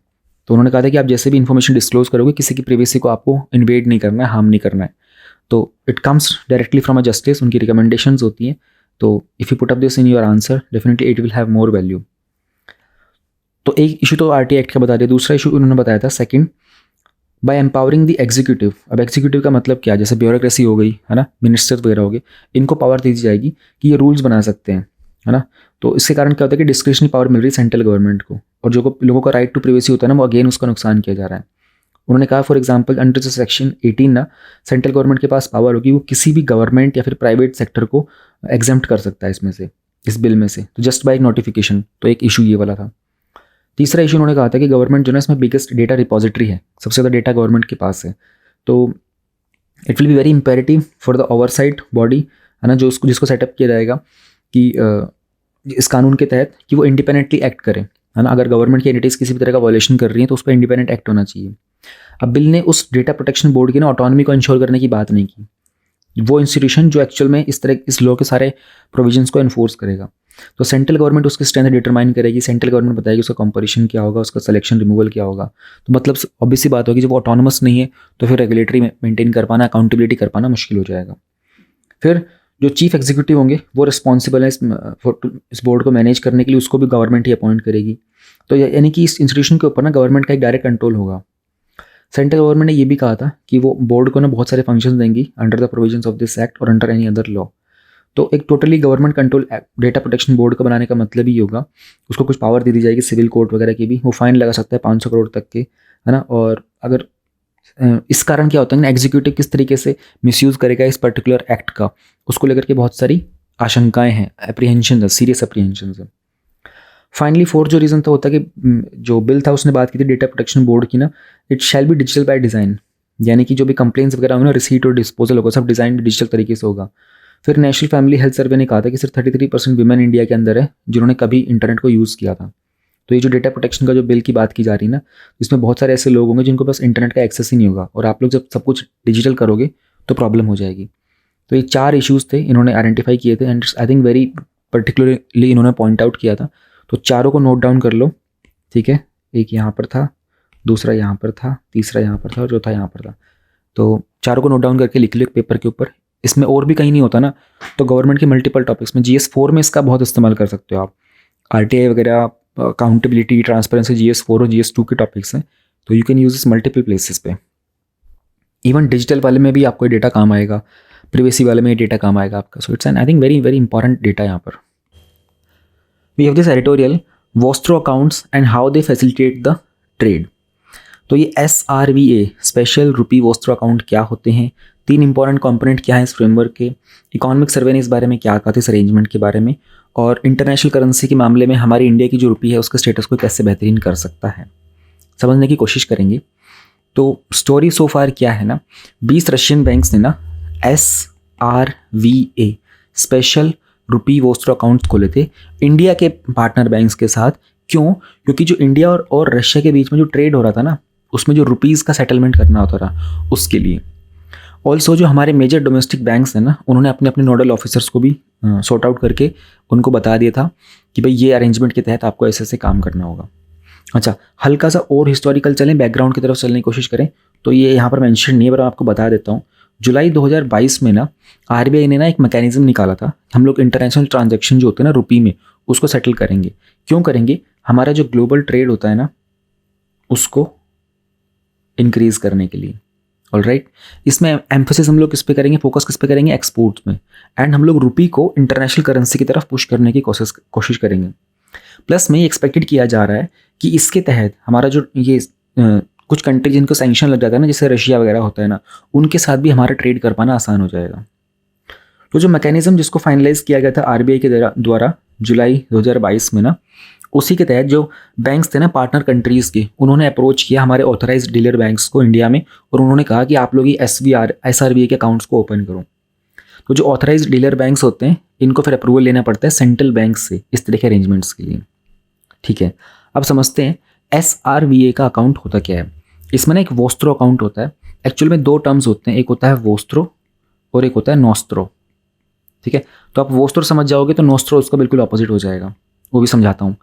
तो उन्होंने कहा था कि आप जैसे भी इन्फॉर्मेशन डिस्क्लोज करोगे, किसी की प्रीवेसी को आपको इन्वेड नहीं करना है, हार्म नहीं करना है। तो it comes directly from a justice, उनकी रिकमेंडेशंस होती हैं। तो if you put up this in your answer, definitely it will have more value. तो एक इशू तो आरटीआई एक्ट का बता दिया। दूसरा इशू उन्होंने बताया था second, by empowering the executive. अब एग्जीक्यूटिव का मतलब क्या, जैसे ब्यूरोक्रेसी हो गई है ना, मिनिस्टर्स वगैरह हो गए, इनको पावर दे दी जाएगी कि ये रूल्स बना सकते हैं, है ना। तो इसके कारण क्या होता है कि डिस्क्रिशनरी पावर मिल रही है सेंट्रल गवर्नमेंट को, और जो लोगों का राइट टू प्राइवेसी होता है ना, वो अगेन उसका नुकसान किया जा रहा है। उन्होंने कहा for example under the section 18 ना, सेंट्रल गवर्नमेंट के पास पावर होगी, वो किसी भी गवर्नमेंट या फिर प्राइवेट सेक्टर को एग्जेम्प्ट कर सकता है इसमें से, इस बिल में से, तो जस्ट बाय नोटिफिकेशन। तो एक इशू ये वाला था। तीसरा इशू उन्होंने कहा था कि गवर्नमेंट जो है इसमें बिगेस्ट डेटा रिपोजिटरी है, सबसे ज़्यादा डेटा गवर्नमेंट के पास है। तो it will be very imperative for the oversight body, है ना, जो उसको जिसको सेटअप किया जाएगा कि इस कानून के तहत कि वो इंडिपेंडेंटली एक्ट करें, है ना। अगर गवर्नमेंट की एंटिटीज़ किसी भी तरह का वायलेशन कर रही हैं तो उस पर इंडिपेंडेंट एक्ट होना चाहिए। अब बिल ने उस डेटा प्रोटेक्शन बोर्ड की ना ऑटोनॉमी को इंश्योर करने की बात नहीं की, वो इंस्टीट्यूशन जो एक्चुअल में इस लॉ के सारे प्रोविजंस को एनफोर्स करेगा। तो सेंट्रल गवर्नमेंट उसकी स्ट्रेंथ डिटरमाइन करेगी, सेंट्रल गवर्नमेंट बताएगी उसका कंपटीशन क्या होगा, उसका सिलेक्शन रिमूवल क्या होगा। तो मतलब ऑब्वियस सी बात होगी, जब वो ऑटोनमस नहीं है तो फिर रेगुलेटरी मेंटेन कर पाना, अकाउंटेबिलिटी कर पाना मुश्किल हो जाएगा। फिर जो चीफ एग्जीक्यूटिव होंगे वो रिस्पॉन्सिबल है इस बोर्ड को मैनेज करने के लिए, उसको भी गवर्नमेंट ही अपॉइंट करेगी। तो यानी कि इस इंस्टीट्यूशन के ऊपर ना गवर्नमेंट का एक डायरेक्ट कंट्रोल होगा। सेंट्रल गवर्नमेंट ने ये भी कहा था कि वो बोर्ड को ना बहुत सारे फंक्शंस देंगी under the provisions of this act और अंडर एनी अदर लॉ। तो एक totally government control data protection board का बनाने का मतलब ही होगा, उसको कुछ पावर दे दी जाएगी सिविल कोर्ट वगैरह की भी, वो फाइन लगा सकता है 500 करोड़ तक के, है ना। और अगर इस कारण क्या होता है ना, एग्जीक्यूटिव किस तरीके से मिसयूज़ करेगा इस पर्टिकुलर एक्ट का, उसको लेकर के बहुत सारी आशंकाएं हैं, एप्रीहेंशन है, सीरियस एप्रीहेंशन है। फाइनली फोर्थ जो रीज़न था होता है कि जो बिल था उसने बात की थी डेटा प्रोटेक्शन बोर्ड की ना, it shall be digital by design, यानी कि जो भी कंप्लेंट्स वगैरह होंगे ना, रिसीट और डिस्पोजल होगा, सब डिज़ाइन डिजिटल तरीके से होगा। फिर नेशनल फैमिली हेल्थ सर्वे ने कहा था कि सिर्फ 33% वीमेन इंडिया के अंदर है जिन्होंने कभी इंटरनेट को यूज़ किया था। तो ये जो डेटा प्रोटेक्शन का जो बिल की बात की जा रही है ना, इसमें बहुत सारे ऐसे लोग होंगे जिनको बस इंटरनेट का एक्सेस ही नहीं होगा, और आप लोग जब सब कुछ डिजिटल करोगे तो प्रॉब्लम हो जाएगी। तो ये 4 इश्यूज़ थे इन्होंने आइडेंटिफाई किए थे, and I think very particularly इन्होंने पॉइंट आउट किया था। तो चारों को नोट डाउन कर लो ठीक है, एक यहाँ पर था, दूसरा यहाँ पर था, तीसरा यहाँ पर था और चौथा यहाँ पर था। तो चारों को नोट डाउन करके लिख लो एक पेपर के ऊपर। इसमें और भी कहीं नहीं होता ना, तो गवर्नमेंट के मल्टीपल टॉपिक्स में GS4 में इसका बहुत इस्तेमाल कर सकते हो आप। RTI वगैरह, अकाउंटेबिलिटी, ट्रांसपेरेंसी, GS4 और GS2 के टॉपिक्स हैं, तो यू कैन यूज इस मल्टीपल प्लेसेस पे। इवन डिजिटल वाले में भी आपको डेटा काम आएगा, प्रिवेसी वाले में डेटा काम आएगा आपका। So it's an I think very very important data यहाँ पर। We have this editorial vostro accounts and how they facilitate the trade. तो ये SRVA special rupee vostro account क्या होते हैं, 3 इंपॉर्टेंट कंपोनेंट क्या है इस फ्रेमवर्क के, इकोनॉमिक सर्वे ने इस बारे में क्या कहा था इस अरेंजमेंट के बारे में, और इंटरनेशनल करेंसी के मामले में हमारी इंडिया की जो रुपी है उसके स्टेटस को कैसे बेहतरीन कर सकता है, समझने की कोशिश करेंगे। तो स्टोरी सो फार क्या है ना, 20 रशियन बैंक्स ने ना SRVA special rupee vostro accounts खोले थे इंडिया के पार्टनर बैंक्स के साथ। क्यों? क्योंकि जो इंडिया और रशिया के बीच में जो ट्रेड हो रहा था ना, उसमें जो रुपीज़ का सेटलमेंट करना होता था उसके लिए। ऑल्सो जो हमारे मेजर डोमेस्टिक बैंक्स हैं ना, उन्होंने अपने अपने नोडल ऑफिसर्स को भी सॉर्ट आउट करके उनको बता दिया था कि भाई ये अरेंजमेंट के तहत आपको ऐसे ऐसे काम करना होगा। अच्छा, हल्का सा और हिस्टोरिकल चलें, बैकग्राउंड की तरफ चलने की कोशिश करें, तो ये यहाँ पर मेंशन नहीं है, पर मैं आपको बता देता हूँ। जुलाई 2022 में ना RBI ने ना एक मैकेनिज्म निकाला था, हम लोग इंटरनेशनल ट्रांजैक्शन जो होते हैं ना रुपी में, उसको सेटल करेंगे। क्यों करेंगे? हमारा जो ग्लोबल ट्रेड होता है ना, उसको इंक्रीज करने के लिए। ऑलराइट, इसमें एम्फोसिस हम लोग किस पे करेंगे, फोकस किस पे करेंगे? एक्सपोर्ट्स में। एंड हम लोग रुपी को इंटरनेशनल करेंसी की तरफ पुश करने की कोशिश करेंगे। प्लस में ये एक्सपेक्टेड किया जा रहा है कि इसके तहत हमारा जो ये कुछ कंट्री जिनको सैंक्शन लग जाता है ना, जैसे रशिया वगैरह होता है ना, उनके साथ भी हमारा ट्रेड कर पाना आसान हो जाएगा। तो जो मैकेनिज्म जिसको फाइनलाइज किया गया था RBI के द्वारा जुलाई 2022 में ना, उसी के तहत जो बैंक्स थे ना पार्टनर कंट्रीज़ के, उन्होंने अप्रोच किया हमारे ऑथराइज्ड डीलर बैंक्स को इंडिया में, और उन्होंने कहा कि आप लोग ये SRVA के अकाउंट्स को ओपन करो। तो जो ऑथराइज्ड डीलर बैंक्स होते हैं, इनको फिर अप्रूवल लेना पड़ता है सेंट्रल बैंक से इस तरह के अरेंजमेंट्स के लिए। ठीक है, अब समझते हैं SRVA का अकाउंट होता क्या है। इसमें ना एक वोस्ट्रो अकाउंट होता है। एक्चुअल में 2 टर्म्स होते हैं, एक होता है वोस्ट्रो और एक होता है नोस्ट्रो। ठीक है, तो आप वोस्ट्रो समझ जाओगे तो नोस्ट्रो उसका बिल्कुल ऑपोजिट हो जाएगा, वो भी समझाता हूँ।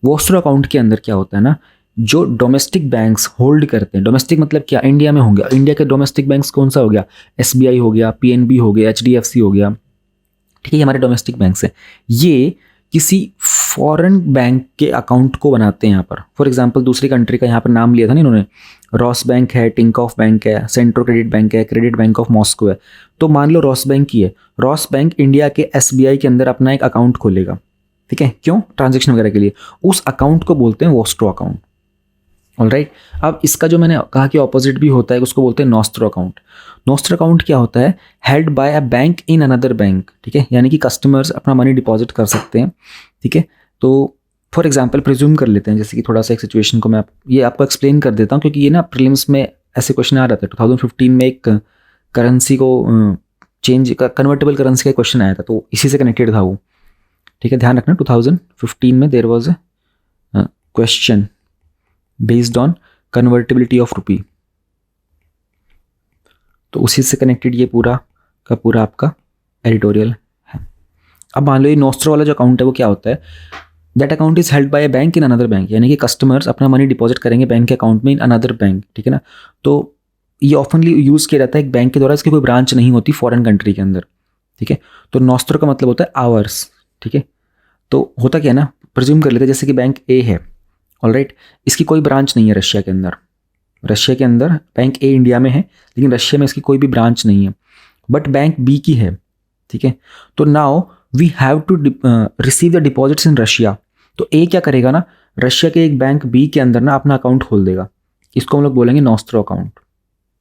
वोस्ट्रो अकाउंट के अंदर क्या होता है ना, जो डोमेस्टिक बैंक्स होल्ड करते हैं, डोमेस्टिक मतलब क्या, इंडिया में होंगे, इंडिया के डोमेस्टिक बैंक्स कौन सा हो गया, SBI हो गया, PNB हो गया, HDFC हो गया। ठीक है, ये हमारे डोमेस्टिक बैंक्स हैं। ये किसी फॉरेन बैंक के अकाउंट को बनाते हैं यहाँ पर। फॉर एग्जांपल दूसरी कंट्री का यहाँ पर नाम लिया था ना इन्होंने, रॉस बैंक है, टिंकॉफ बैंक है, सेंट्रो क्रेडिट बैंक है, क्रेडिट बैंक ऑफ मॉस्को है। तो मान लो रॉस बैंक की है, रॉस बैंक इंडिया के SBI के अंदर अपना एक अकाउंट खोलेगा। ठीक है, क्यों? ट्रांजैक्शन वगैरह के लिए। उस अकाउंट को बोलते हैं वोस्ट्रो अकाउंट। ऑलराइट, अब इसका जो मैंने कहा कि ऑपोजिट भी होता है, उसको बोलते हैं नोस्ट्रो अकाउंट। नोस्ट्रो अकाउंट क्या होता है? Held by a bank in another bank. ठीक है, यानी कि कस्टमर्स अपना मनी डिपॉजिट कर सकते हैं। ठीक है, तो फॉर एग्जांपल प्रिज्यूम कर लेते हैं, जैसे कि थोड़ा सा एक सिचुएशन को मैं ये आपको एक्सप्लेन कर देता हूँ, क्योंकि ये ना प्रीलिम्स में ऐसे क्वेश्चन आ रहा था। 2015 में एक करेंसी को चेंज, कन्वर्टेबल करेंसी का क्वेश्चन आया था, तो इसी से कनेक्टेड था वो। ठीक है, ध्यान रखना 2015 में there was a question based on convertibility of rupee, तो उसी से कनेक्टेड ये पूरा का पूरा आपका एडिटोरियल है। अब मान लो ये नोस्ट्रो वाला जो अकाउंट है वो क्या होता है? That account is held by a bank in another bank, यानी कि कस्टमर्स अपना मनी डिपॉजिट करेंगे बैंक के अकाउंट में इन अनदर बैंक। ठीक है ना, तो ये ऑफनली यूज़ किया जाता है एक बैंक के द्वारा, इसकी कोई ब्रांच नहीं होती फॉरेन कंट्री के अंदर। ठीक है, तो नोस्ट्रो का मतलब होता है आवर्स। ठीक है, तो होता क्या है ना, प्रिज्यूम कर लेते हैं जैसे कि बैंक A है। ऑलराइट, इसकी कोई ब्रांच नहीं है रशिया के अंदर। रशिया के अंदर बैंक A इंडिया में है, लेकिन रशिया में इसकी कोई भी ब्रांच नहीं है, बट बैंक B की है। ठीक है, तो now we have to receive the deposits in Russia. तो A क्या करेगा ना, रशिया के एक बैंक B के अंदर ना अपना अकाउंट खोल देगा, इसको हम लोग बोलेंगे नोस्ट्रो अकाउंट।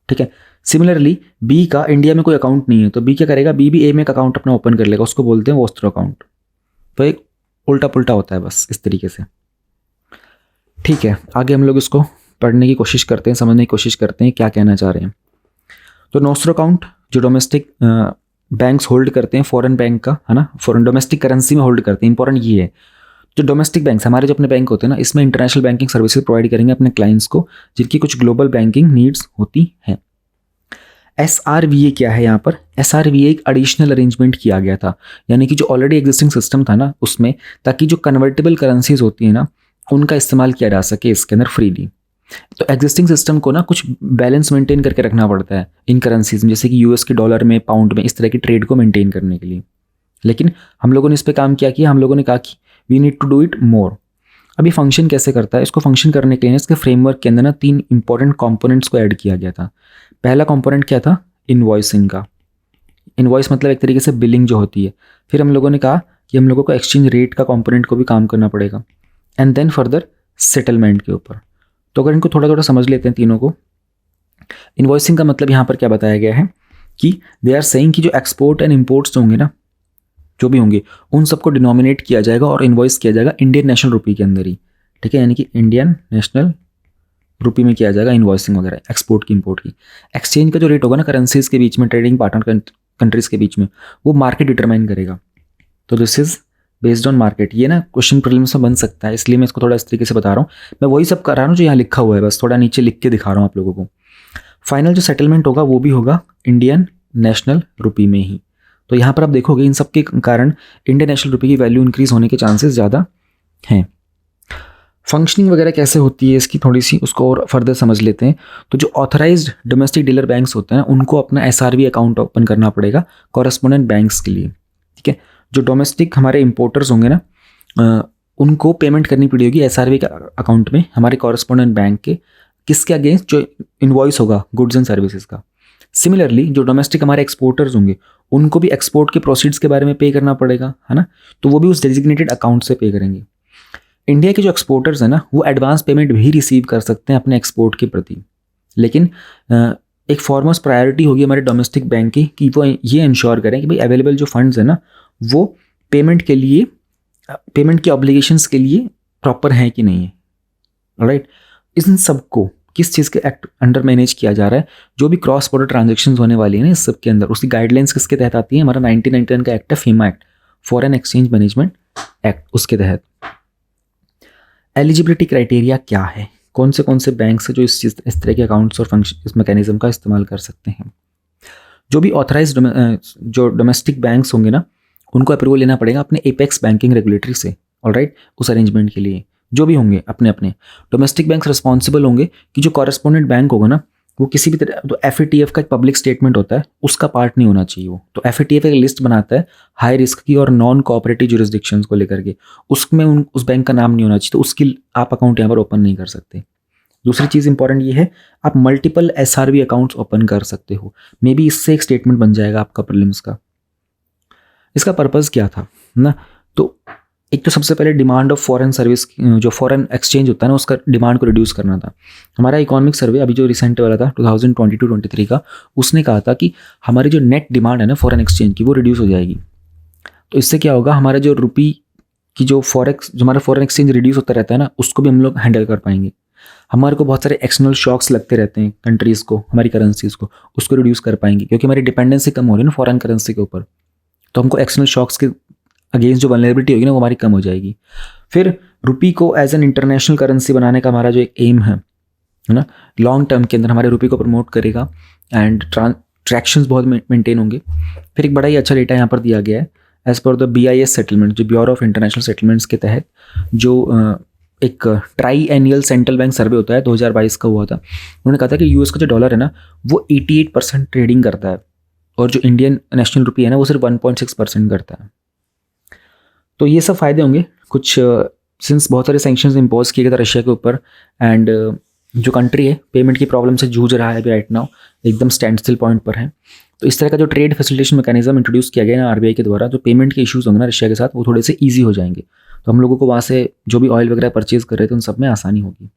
ठीक है, सिमिलरली B का इंडिया में कोई अकाउंट नहीं है, तो B क्या करेगा, B भी A में एक अकाउंट अपना ओपन कर लेगा, उसको बोलते हैं वोस्ट्रो अकाउंट। तो एक उल्टा पुल्टा होता है बस इस तरीके से। ठीक है, आगे हम लोग इसको पढ़ने की कोशिश करते हैं, समझने की कोशिश करते हैं क्या कहना चाह रहे हैं। तो नोस्ट्रो अकाउंट जो डोमेस्टिक बैंक्स होल्ड करते हैं, फॉरेन बैंक का है ना, फॉरेन डोमेस्टिक करेंसी में होल्ड करते हैं। इंपॉर्टेंट ये है, जो डोमेस्टिक बैंक्स हमारे जो अपने बैंक होते हैं ना, इसमें इंटरनेशनल बैंकिंग सर्विसेज प्रोवाइड करेंगे अपने क्लाइंट्स को, जिनकी कुछ ग्लोबल बैंकिंग नीड्स होती हैं। SRVA क्या है यहाँ पर? SRVA एक एडिशनल अरेंजमेंट किया गया था, यानी कि जो ऑलरेडी एग्जिस्टिंग सिस्टम था ना उसमें, ताकि जो कन्वर्टेबल करेंसीज होती है ना उनका इस्तेमाल किया जा सके इसके अंदर फ्रीली। तो एग्जिस्टिंग सिस्टम को ना कुछ बैलेंस मेंटेन करके रखना पड़ता है इन करेंसीज में, जैसे कि यूएस के डॉलर में, पाउंड में, इस तरह की ट्रेड को मेंटेन करने के लिए। लेकिन हम लोगों ने इस पर काम किया हम लोगों ने कहा कि we need to do it more. अभी फंक्शन कैसे करता है, इसको फंक्शन करने के लिए इसके फ्रेमवर्क के अंदर ना 3 इंपॉर्टेंट कंपोनेंट्स को ऐड किया गया था। पहला कंपोनेंट क्या था, इनवॉइसिंग का। इनवॉइस मतलब एक तरीके से बिलिंग जो होती है। फिर हम लोगों ने कहा कि हम लोगों को एक्सचेंज रेट का कंपोनेंट को भी काम करना पड़ेगा, एंड देन फर्दर सेटलमेंट के ऊपर। तो अगर इनको थोड़ा थोड़ा समझ लेते हैं तीनों को। इनवॉइसिंग का मतलब यहाँ पर क्या बताया गया है कि दे आर सेइंग कि जो एक्सपोर्ट एंड इम्पोर्ट्स होंगे ना, जो भी होंगे, उन सबको डिनोमिनेट किया जाएगा और इन्वॉइस किया जाएगा इंडियन नेशनल रुपी के अंदर ही, ठीक है। यानी कि इंडियन नेशनल रुपी में किया जाएगा इन्वॉइसिंग वगैरह, एक्सपोर्ट की इम्पोर्ट की। एक्सचेंज का जो रेट होगा ना करेंसीज के बीच में, ट्रेडिंग पार्टनर कंट्रीज के बीच में, वो मार्केट डिटरमाइन करेगा। तो this is based on market. ये ना क्वेश्चन प्रीलिम्स में बन सकता है, इसलिए मैं इसको थोड़ा इस तरीके से बता रहा हूँ। मैं वही सब कर रहा हूँ जो यहाँ लिखा हुआ है, बस थोड़ा नीचे लिख के दिखा रहा हूँ आप लोगों को। फाइनल जो सेटलमेंट होगा वो भी होगा इंडियन नेशनल रुपी में ही। तो यहाँ पर आप देखोगे इन सब के कारण इंडियन नेशनल रुपी की वैल्यू इंक्रीज होने के चांसेस ज़्यादा हैं। फंक्शनिंग वगैरह कैसे होती है इसकी थोड़ी सी उसको और फर्दर समझ लेते हैं। तो जो ऑथराइज्ड डोमेस्टिक डीलर बैंक्स होते हैं उनको अपना एसआरवी अकाउंट ओपन करना पड़ेगा कॉरेस्पोंडेंट बैंक्स के लिए, ठीक है। जो डोमेस्टिक हमारे इंपोर्टर्स होंगे ना, उनको पेमेंट करनी पड़ेगी एसआरवी के अकाउंट में हमारे कॉरेस्पोंडेंट बैंक के। किसके अगेंस्ट, जो इनवॉइस होगा गुड्स एंड सर्विसेज का। सिमिलरली जो डोमेस्टिक हमारे एक्सपोर्टर्स होंगे उनको भी एक्सपोर्ट के प्रोसीड्स के बारे में पे करना पड़ेगा, है ना। तो वो भी उस डेजिग्नेटेड अकाउंट से पे करेंगे। इंडिया के जो एक्सपोर्टर्स हैं ना, वो एडवांस पेमेंट भी रिसीव कर सकते हैं अपने एक्सपोर्ट के प्रति, लेकिन एक फॉरमोस्ट प्रायोरिटी होगी हमारे डोमेस्टिक बैंक की कि वो ये इंश्योर करें कि भाई अवेलेबल जो फंड्स हैं ना वो पेमेंट के लिए, पेमेंट के ऑब्लिगेशंस के लिए प्रॉपर हैं कि नहीं है, राइट। इन सबको किस चीज़ के एक्ट अंडर मैनेज किया जा रहा है, जो भी क्रॉस बॉर्डर ट्रांजेक्शन्स होने वाली है ना इस सब के अंदर, उसकी गाइडलाइंस किसके तहत आती है, हमारा 1999 का एक्ट है FEMA act, foreign exchange management act, उसके तहत। एलिजिबिलिटी क्राइटेरिया क्या है, कौन से बैंक से जो इस तरह के अकाउंट्स और फंक्शन इस मैकेनिज्म का इस्तेमाल कर सकते हैं। जो भी ऑथराइज जो डोमेस्टिक बैंक्स होंगे ना, उनको अप्रूवल लेना पड़ेगा अपने एपेक्स बैंकिंग रेगुलेटरी से, ऑलराइट, उस अरेंजमेंट के लिए। जो भी होंगे अपने अपने डोमेस्टिक बैंक्स रिस्पॉन्सिबल होंगे कि जो कॉरेस्पोंडेंट बैंक होगा ना, वो किसी भी तरह, तो FATF का एक पब्लिक स्टेटमेंट होता है, उसका पार्ट नहीं होना चाहिए वो। तो FATF एक लिस्ट बनाता है हाई रिस्क की और नॉन कोऑपरेटिव जुरिस्डिक्शंस को लेकर के, उसमें उस बैंक का नाम नहीं होना चाहिए, तो उसकी आप अकाउंट यहाँ पर ओपन नहीं कर सकते। दूसरी चीज़ इंपॉर्टेंट ये है, आप मल्टीपल SRV अकाउंट्स ओपन कर सकते हो। मे बी इससे एक स्टेटमेंट बन जाएगा आपका प्रीलिम्स का। इसका पर्पज़ क्या था ना, तो एक तो सबसे पहले डिमांड ऑफ फॉरेन सर्विस, जो फॉरेन एक्सचेंज होता है ना, उसका डिमांड को रिड्यूस करना था। हमारा इकोनॉमिक सर्वे अभी जो रिसेंट वाला था 2022-23 का, उसने कहा था कि हमारी जो नेट डिमांड है ना फॉरेन एक्सचेंज की, वो रिड्यूस हो जाएगी। तो इससे क्या होगा, हमारा जो रुपी की जो हमारा फॉरेन एक्सचेंज रिड्यूस होता रहता है ना, उसको भी हम लोग हैंडल कर पाएंगे। हमारे को बहुत सारे एक्सटर्नल शॉक्स लगते रहते हैं कंट्रीज़ को, हमारी करेंसीज़ को, उसको रिड्यूस कर पाएंगे, क्योंकि हमारी डिपेंडेंसी कम हो रही है ना फॉरेन करेंसी के ऊपर। तो हमको एक्सटर्नल शॉक्स के अगेंस्ट जो वल्नरेबिलिटी होगी ना, वो हमारी कम हो जाएगी। फिर रुपी को एज एन इंटरनेशनल करेंसी बनाने का हमारा जो एक एम है ना, लॉन्ग टर्म के अंदर हमारे रुपी को प्रमोट करेगा एंड ट्रैक्शंस बहुत मेंटेन होंगे। फिर एक बड़ा ही अच्छा डेटा यहाँ पर दिया गया है, as per the BIS settlement, जो ब्यूरो ऑफ इंटरनेशनल सेटलमेंट्स के तहत जो एक triennial central bank survey होता है 2022 का हुआ था। उन्होंने कहा था कि US का जो डॉलर है ना, वो 88% ट्रेडिंग करता है, और जो इंडियन नेशनल रुपी है ना, वो सिर्फ 1.6% करता है। तो ये सब फ़ायदे होंगे कुछ, सिंस बहुत सारे सैंक्शंस इम्पोज किए गए थे रशिया के ऊपर, एंड जो कंट्री है पेमेंट की प्रॉब्लम से जूझ रहा है अभी राइट नाउ, एकदम स्टैंड स्टिल पॉइंट पर है। तो इस तरह का जो ट्रेड फैसिलिटेशन मैकेनिज्म इंट्रोड्यूस किया गया ना RBI के द्वारा, जो पेमेंट के इश्यूज़ होंगे ना रशिया के साथ, वो थोड़े से ईजी हो जाएंगे। तो हम लोगों को वहाँ से जो भी ऑयल वगैरह परचेज कर रहे थे उन सब में आसानी होगी।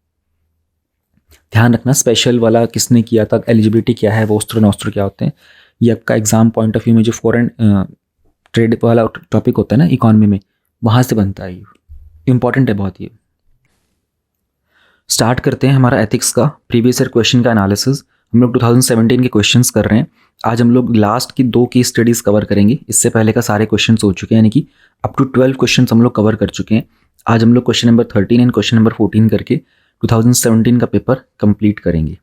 ध्यान रखना स्पेशल वाला किसने किया था, एलिजिबिलिटी क्या है, वोस्टर नोस्टर क्या होते हैं, ये आपका एग्जाम पॉइंट ऑफ व्यू में जो फॉरेन ट्रेड वाला टॉपिक होता है ना इकॉनमी में, वहाँ से बनता है, ये इंपॉर्टेंट है बहुत। ये स्टार्ट करते हैं हमारा एथिक्स का प्रीवियस ईयर क्वेश्चन का एनालिसिस। हम लोग 2017 के क्वेश्चंस कर रहे हैं। आज हम लोग लास्ट की 2 केस स्टडीज़ कवर करेंगे। इससे पहले का सारे क्वेश्चंस हो चुके हैं, यानी कि अप टू 12 क्वेश्चंस हम लोग कवर कर चुके हैं। आज हम लोग question number 13 and question number 14 करके 2017 का पेपर कंप्लीट करेंगे।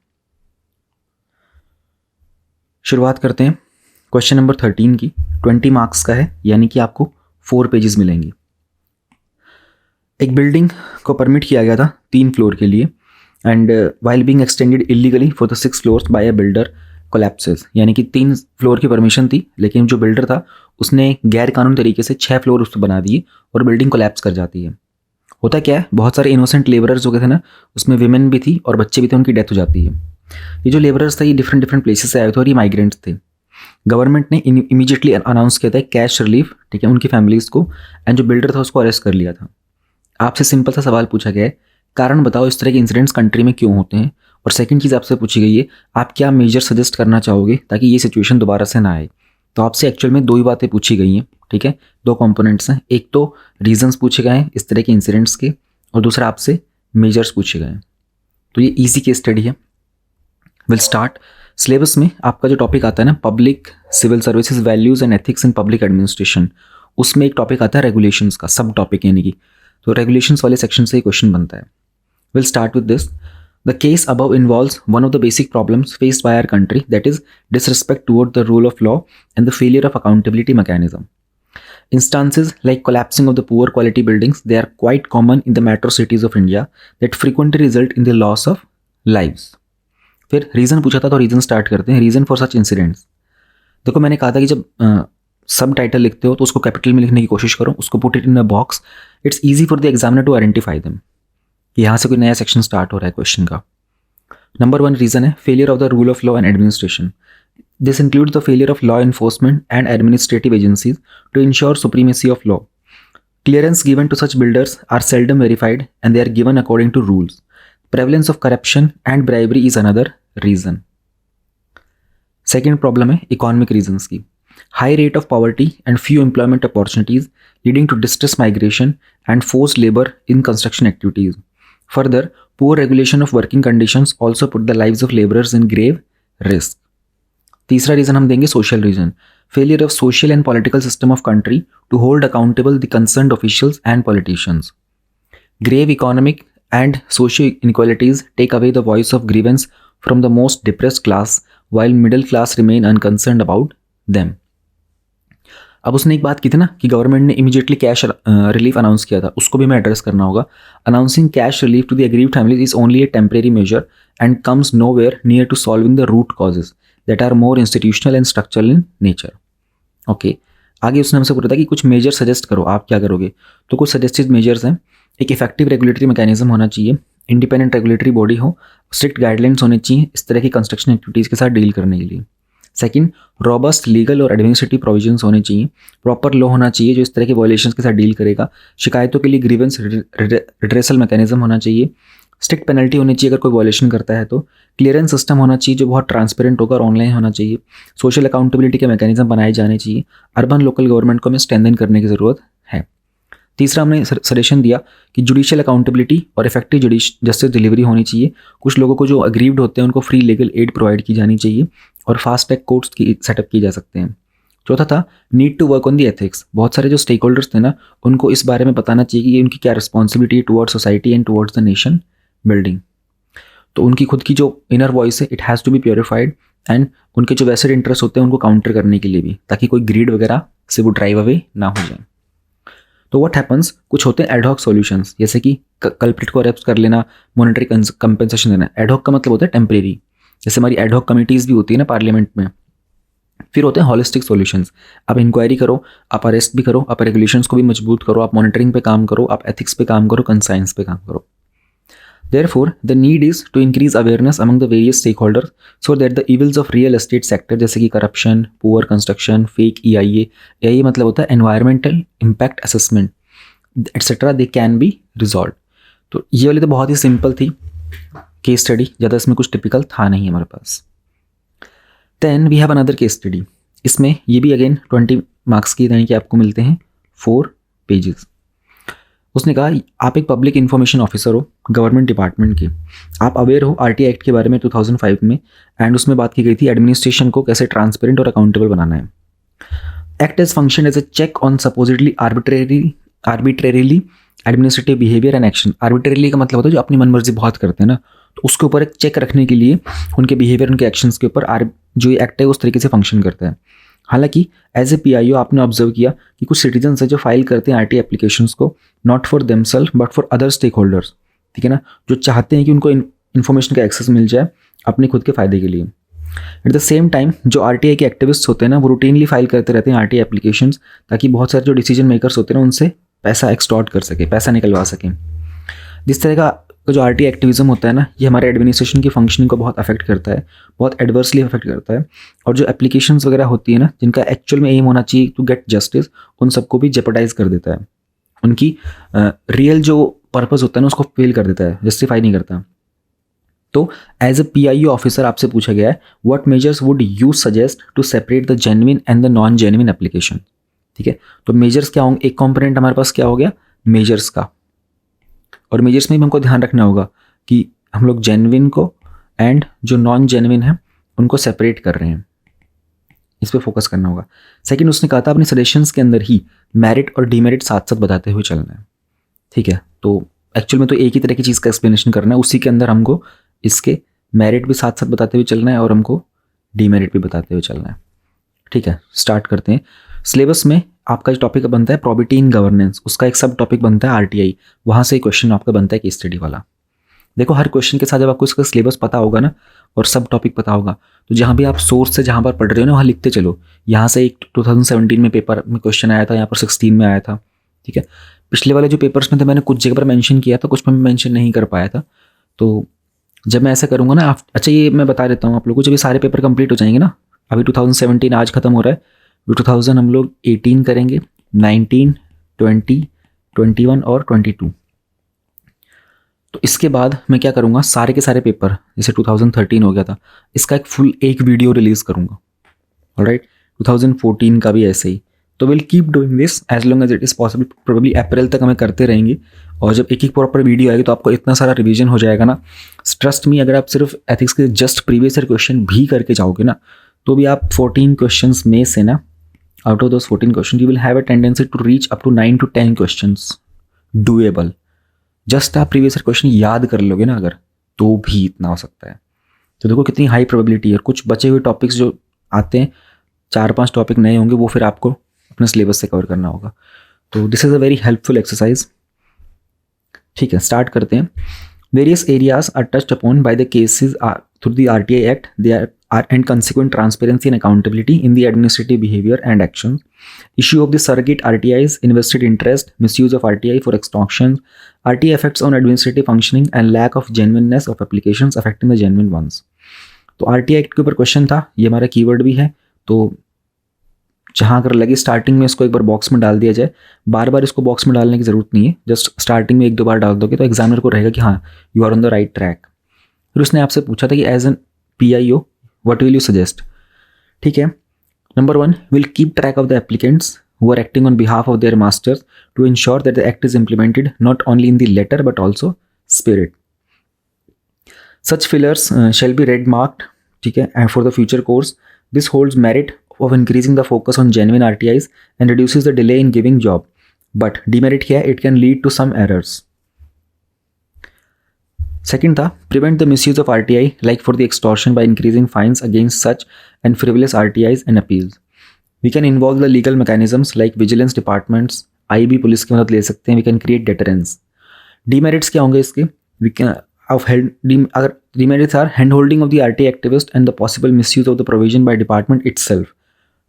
शुरुआत करते हैं क्वेश्चन नंबर 13 की। 20 मार्क्स का है, यानी कि आपको 4 पेजेस मिलेंगे। एक बिल्डिंग को परमिट किया गया था 3 फ्लोर के लिए, and while being extended illegally for the 6 floors by a builder collapses, यानी कि 3 फ्लोर की परमिशन थी, लेकिन जो बिल्डर था उसने गैर कानूनी तरीके से 6 फ्लोर उस पर बना दिए और बिल्डिंग कोलैप्स कर जाती है। होता क्या है, बहुत सारे इनोसेंट लेबरर्स जो थे ना, उसमें विमेन भी थी और बच्चे भी थे, उनकी डेथ हो जाती है। ये जो लेबरर्स थे ये डिफरेंट डिफरेंट प्लेसेस से आए थे और ये माइग्रेंट्स थे। गवर्नमेंट ने इमीडिएटली अनाउंस किया था कैश रिलीफ, ठीक है, उनकी फैमिलीज को, एंड जो बिल्डर था उसको अरेस्ट कर लिया था। आपसे सिंपल सा सवाल पूछा गया है, कारण बताओ इस तरह के इंसिडेंट्स कंट्री में क्यों होते हैं। और सेकंड चीज़ आपसे पूछी गई है, आप क्या मेजर सजेस्ट करना चाहोगे ताकि ये सिचुएशन दोबारा से ना आए। तो आपसे एक्चुअल में 2 ही बातें पूछी गई हैं, ठीक है, 2 कंपोनेंट्स हैं। एक तो रीजंस पूछे गए हैं इस तरह के इंसिडेंट्स के, और दूसरा आपसे मेजर्स पूछे गए हैं। तो ये ईजी केस स्टडी है। Will start. सिलेबस में आपका जो टॉपिक आता है ना, public civil services values and ethics in public administration, उसमें एक टॉपिक आता है रेगुलेशंस का, सब टॉपिक यानी कि, तो रेगुलेशंस वाले सेक्शन से ही क्वेश्चन बनता है। Will start with this. The case above involves one of the basic problems faced by our country, that is disrespect toward the rule of law and the failure of accountability mechanism. Instances like collapsing of the poor quality buildings, they are quite common in the metro cities of India that frequently result in the loss of lives. फिर reason पूछा था तो reason start करते हैं। Reason for such incidents, देखो मैंने कहा था कि जब सब टाइटल लिखते हो तो उसको कैपिटल में लिखने की कोशिश करो, उसको put it in a box, it's easy for the examiner to identify them कि यहाँ से कोई नया सेक्शन स्टार्ट हो रहा है क्वेश्चन का। नंबर 1 रीज़न है failure of the rule of law and administration. This includes the failure of law enforcement and administrative agencies to ensure supremacy of law. Clearance given to such builders are seldom verified and they are given according to rules. Prevalence of corruption and bribery is another reason. Second problem है economic reasons की। High rate of poverty and few employment opportunities leading to distress migration and forced labor in construction activities. Further, poor regulation of working conditions also put the lives of laborers in grave risk. तीसरा reason हम देंगे social reason. Failure of social and political system of country to hold accountable the concerned officials and politicians. Grave economic and socio inequalities take away the voice of grievance from the most depressed class while middle class remain unconcerned about them. अब उसने एक बात की थी ना कि government ने immediately cash relief announce किया था, उसको भी मैं एड्रेस करना होगा। Announcing cash relief to the aggrieved families is only a temporary measure and comes nowhere near to solving the root causes that are more institutional and structural in nature. Okay. आगे उसने हमसे पूछा था कि कुछ major suggest करो, आप क्या करोगे। तो कुछ सजेस्टेड मेजर्स हैं। एक इफेक्टिव रेगुलेटरी मैकेनिज्म होना चाहिए, इंडिपेंडेंट रेगुलेटरी बॉडी हो, स्ट्रिक्ट गाइडलाइंस होने चाहिए इस तरह की कंस्ट्रक्शन एक्टिविटीज़ के साथ डील करने के लिए। सेकंड, रॉबस्ट लीगल और एडमिनिस्ट्रेटिव प्रोविजंस होने चाहिए, प्रॉपर लॉ होना चाहिए जो इस तरह के वायलेशंस के साथ डील करेगा। शिकायतों के लिए ग्रीवेंस रिड्रेसल मैकेनिज्म होना चाहिए, स्ट्रिक्ट पेनल्टी होनी चाहिए अगर कोई वायलेशन करता है तो, क्लियरेंस सिस्टम होना चाहिए जो बहुत ट्रांसपेरेंट होगा और ऑनलाइन होना चाहिए, सोशल अकाउंटेबिलिटी के मैकेनिज्म बनाए जाने चाहिए, अर्बन लोकल गवर्नमेंट को हमें स्ट्रेंथन करने की ज़रूरत है। तीसरा हमने सजेशन दिया कि जुडिशियल अकाउंटेबिलिटी और इफेक्टिव जस्टिस डिलीवरी होनी चाहिए। कुछ लोगों को जो अग्रीव्ड होते हैं उनको फ्री लीगल एड प्रोवाइड की जानी चाहिए और फास्ट ट्रैक कोर्ट्स की सेटअप किए जा सकते हैं। चौथा था need to work on the ethics. बहुत सारे जो स्टेक होल्डर्स थे ना, उनको इस बारे में बताना चाहिए कि उनकी क्या responsibility towards society and towards the nation building. तो उनकी खुद की जो इनर वॉइस है it has to be purified, and उनके जो वेस्टेड इंटरेस्ट होते हैं उनको काउंटर करने के लिए भी, ताकि कोई ग्रीड वगैरह से वो ड्राइव अवे ना हो जाए। तो व्हाट हैपन्स, कुछ होते हैं एडहॉक सॉल्यूशंस, जैसे कि कल्प्रिट को अरेस्ट कर लेना, मॉनेटरी कंपेंसेशन देना। एडहॉक का मतलब होता है टेम्परेरी, जैसे हमारी एडहॉक कमिटीज़ भी होती है ना पार्लियामेंट में। फिर होते हैं हॉलिस्टिक सॉल्यूशंस, आप इंक्वायरी करो, आप अरेस्ट भी करो, आप रेगुलेशंस को भी मजबूत करो, आप मॉनिटरिंग पे काम करो, आप एथिक्स पे काम करो, कंसाइंस पे काम करो। Therefore, the need is to increase awareness among the various stakeholders so that the evils of real estate sector जैसे कि corruption, poor construction, fake EIA मतलब होता है environmental impact assessment, etc. they can be resolved। तो ये वाली तो बहुत ही सिंपल थी केस स्टडी, ज़्यादा इसमें कुछ टिपिकल था नहीं हमारे पास। Then we have another case study। इसमें ये भी अगेन 20 मार्क्स की, यानी कि आपको मिलते हैं 4 पेजेस। उसने कहा आप एक पब्लिक इन्फॉर्मेशन ऑफिसर हो गवर्नमेंट डिपार्टमेंट के, आप अवेयर हो आरटीआई एक्ट के बारे में 2005 में, एंड उसमें बात की गई थी एडमिनिस्ट्रेशन को कैसे ट्रांसपेरेंट और अकाउंटेबल बनाना है। Act as function as a check on supposedly arbitrarily administrative behaviour and action. Arbitrarily का मतलब होता है जो अपनी मनमर्जी बहुत करते हैं ना, तो उसके ऊपर एक चेक रखने के लिए उनके बिहेवियर, उनके एक्शंस के ऊपर जो ये एक्ट है उस तरीके से फंक्शन करता है। हालांकि एज ए PIO आपने ऑब्जर्व किया कि कुछ सिटीजन्स हैं जो फाइल करते हैं RTI एप्लीकेशंस को not for themselves but for other stake holders, ठीक है ना, जो चाहते हैं कि उनको इन्फॉर्मेशन का एक्सेस मिल जाए अपने खुद के फ़ायदे के लिए। एट द सेम टाइम जो RTI के एक्टिविस्ट होते हैं ना, वो रूटीनली फाइल करते रहते हैं RTI एप्लीकेशंस, ताकि बहुत सारे जो डिसीजन मेकर्स होते हैं ना उनसे पैसा एक्सटॉर्ट कर सके, पैसा निकलवा सकें। जिस तरह का जो RTI एक्टिविज्म होता है ना, ये हमारे एडमिनिस्ट्रेशन की फंक्शनिंग को बहुत अफेक्ट करता है, बहुत एडवर्सली अफेक्ट करता है। और जो एप्लीकेशंस वगैरह होती है ना, जिनका एक्चुअल में एम होना चाहिए टू गेट जस्टिस, उन सबको भी जेपरडाइज कर देता है। उनकी रियल जो पर्पस होता है ना उसको फेल कर देता है, जस्टिफाई नहीं करता। तो एज अ PIO ऑफिसर आपसे पूछा गया है, what measures would you suggest to separate the genuine and the non genuine application. ठीक है, तो मेजर्स क्या होंगे, एक कंपोनेंट हमारे पास क्या हो गया, मेजर्स का। और मेजर्स में भी हमको ध्यान रखना होगा कि हम लोग जेन्युइन को एंड जो नॉन जेन्युइन है उनको सेपरेट कर रहे हैं, इस पर फोकस करना होगा। सेकंड, उसने कहा था अपने सजेशंस के अंदर ही मेरिट और डीमेरिट साथ साथ बताते हुए चलना है। ठीक है, तो एक्चुअल में तो एक ही तरह की चीज़ का एक्सप्लेनेशन करना है, उसी के अंदर हमको इसके मेरिट भी साथ साथ बताते हुए चलना है और हमको डीमेरिट भी बताते हुए चलना है। ठीक है, स्टार्ट करते हैं। सिलेबस में आपका जो टॉपिक बनता है प्रॉपर्टी इन गवर्नेंस, उसका एक सब टॉपिक बनता है RTI, वहाँ से क्वेश्चन आपका बनता है केस स्टडी वाला। देखो, हर क्वेश्चन के साथ जब आपको इसका सिलेबस पता होगा ना और सब टॉपिक पता होगा, तो जहाँ भी आप सोर्स से जहाँ पर पढ़ रहे हो ना वहाँ लिखते चलो। यहाँ से एक 2017 में पेपर में क्वेश्चन आया था, यहाँ पर 16 में आया था। ठीक है, पिछले वाले जो पेपर्स में थे मैंने कुछ जगह पर मेंशन किया था, कुछ में मेंशन नहीं कर पाया था। तो जब मैं ऐसा करूँगा ना अच्छा ये मैं बता देता हूँ आप लोगों को, जब ये सारे पेपर कंप्लीट हो जाएंगे ना, अभी 2017 आज खत्म हो रहा है, 2000 हम लोग 18 करेंगे, 19, 20, 21 और 22। तो इसके बाद मैं क्या करूँगा, सारे के सारे पेपर जैसे 2013 हो गया था, इसका एक वीडियो रिलीज़ करूँगा। ऑलराइट, 2014 का भी ऐसे ही। तो will keep doing this as long as it is possible. Probably April तक हमें करते रहेंगे, और जब एक प्रॉपर वीडियो आएगी तो आपको इतना सारा रिवीजन हो जाएगा ना, ट्रस्ट मी। अगर आप सिर्फ एथिक्स के जस्ट प्रीवियस ईयर क्वेश्चन भी करके जाओगे ना, तो भी आप 14 क्वेश्चंस में से ना, out of those 14 question you will have a tendency to reach up to 9 to 10 questions doable. Just आप प्रीवियस ईयर क्वेश्चन याद कर लोगे ना अगर, तो भी इतना हो सकता है। तो देखो कितनी हाई प्रोबेबिलिटी है। कुछ बचे हुए टॉपिक्स जो आते हैं, 4-5 टॉपिक नए होंगे, वो फिर आपको अपने सिलेबस से कवर करना होगा। तो this is a very helpful exercise. ठीक है, स्टार्ट करते हैं। Various areas are touched upon by the cases through the RTI act, they are and consequent transparency and accountability in the administrative behavior and actions. Issue of the surrogate RTIs, invested interest, misuse of RTI for extortion, RTI effects on administrative functioning and lack of genuineness of applications affecting the genuine ones. तो RTI act के ऊपर question था, ये हमारा keyword भी है। तो जहाँ अगर लगे स्टार्टिंग में इसको एक बार बॉक्स में डाल दिया जाए, बार बार इसको बॉक्स में डालने की ज़रूरत नहीं है, जस्ट स्टार्टिंग में 1-2 बार डाल दोगे तो एग्जामिनर को रहेगा कि हाँ you are on the right track. फिर उसने आपसे पूछा था कि as an PIO what will you suggest? ठीक है, number 1, will keep track of the applicants who are acting on behalf of their masters to ensure that the act is implemented not only in the letter but also spirit. Such fillers shall be red marked, ठीक है, and for the future course. This holds merit of increasing the focus on genuine RTIs and reduces the delay in giving job, but demerit क्या है, it can lead to some errors. Second था, prevent the misuse of RTI like for the extortion by increasing fines against such and frivolous RTIs and appeals. We can involve the legal mechanisms like vigilance departments, IB police की मदद ले सकते हैं. We can create deterrence. Demerits क्या होंगे इसके? We can अगर demerits are hand holding of the RTI activist and the possible misuse of the provision by department itself.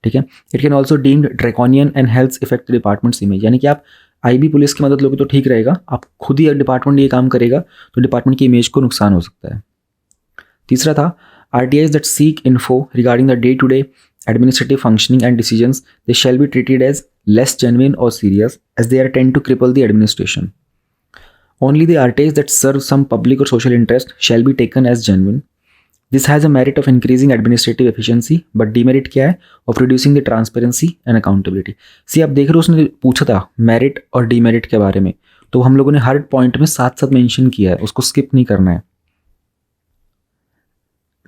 ठीक है, It can also deemed draconian and helps affect the department's image. यानी कि आप IB police की मदद लोगे तो ठीक रहेगा, आप खुद ही डिपार्टमेंट ये काम करेगा तो डिपार्टमेंट की इमेज को नुकसान हो सकता है। तीसरा था, RTIs that seek info regarding the day-to-day administrative functioning and decisions, they shall be treated as less genuine or serious as they are tend to cripple the administration. Only the RTIs that serve some public or social interest shall be taken as genuine. This has a merit of increasing administrative efficiency, but demerit क्या है, of reducing the transparency and accountability. See, आप देख रहे हो उसने पूछा था merit और डीमेरिट के बारे में, तो हम लोगों ने हर पॉइंट में साथ साथ मेंशन किया है, उसको स्किप नहीं करना है।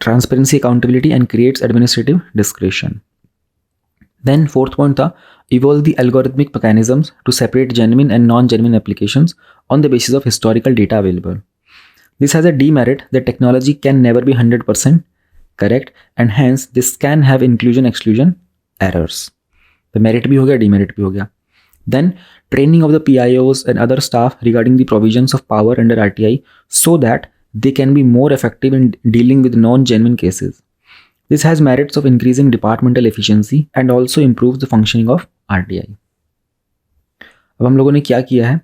Transparency, accountability and creates administrative discretion. Then fourth point था, evolve the algorithmic mechanisms to separate genuine and non-genuine applications on the basis of historical data available. This has a demerit that technology can never be 100% correct, and hence this can have inclusion-exclusion errors. तो merit भी हो गया, demerit भी हो गया। Then training of the PIOs and other staff regarding the provisions of power under RTI so that they can be more effective in dealing with non-genuine cases. This has merits of increasing departmental efficiency and also improves the functioning of RTI. अब हम लोगों ने क्या किया है,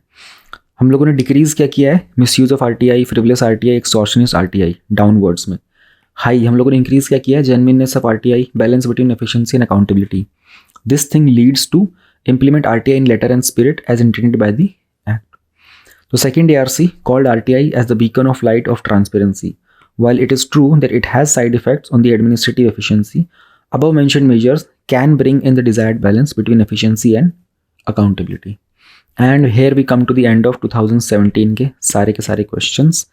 हम लोगों ने डिक्रीज क्या किया है, misuse of RTI, frivolous RTI, extortionist RTI downwards में। हाई हम लोगों ने इंक्रीज क्या किया है, genuineness of RTI, balance between efficiency and accountability. This thing leads to implement RTI in letter and spirit as intended by the Act. The second ARC called RTI as the beacon of light of transparency. While it is true that it has side effects on the administrative efficiency, above mentioned measures can bring in the desired balance between efficiency and accountability. And here we come to the end of 2017 के सारे questions.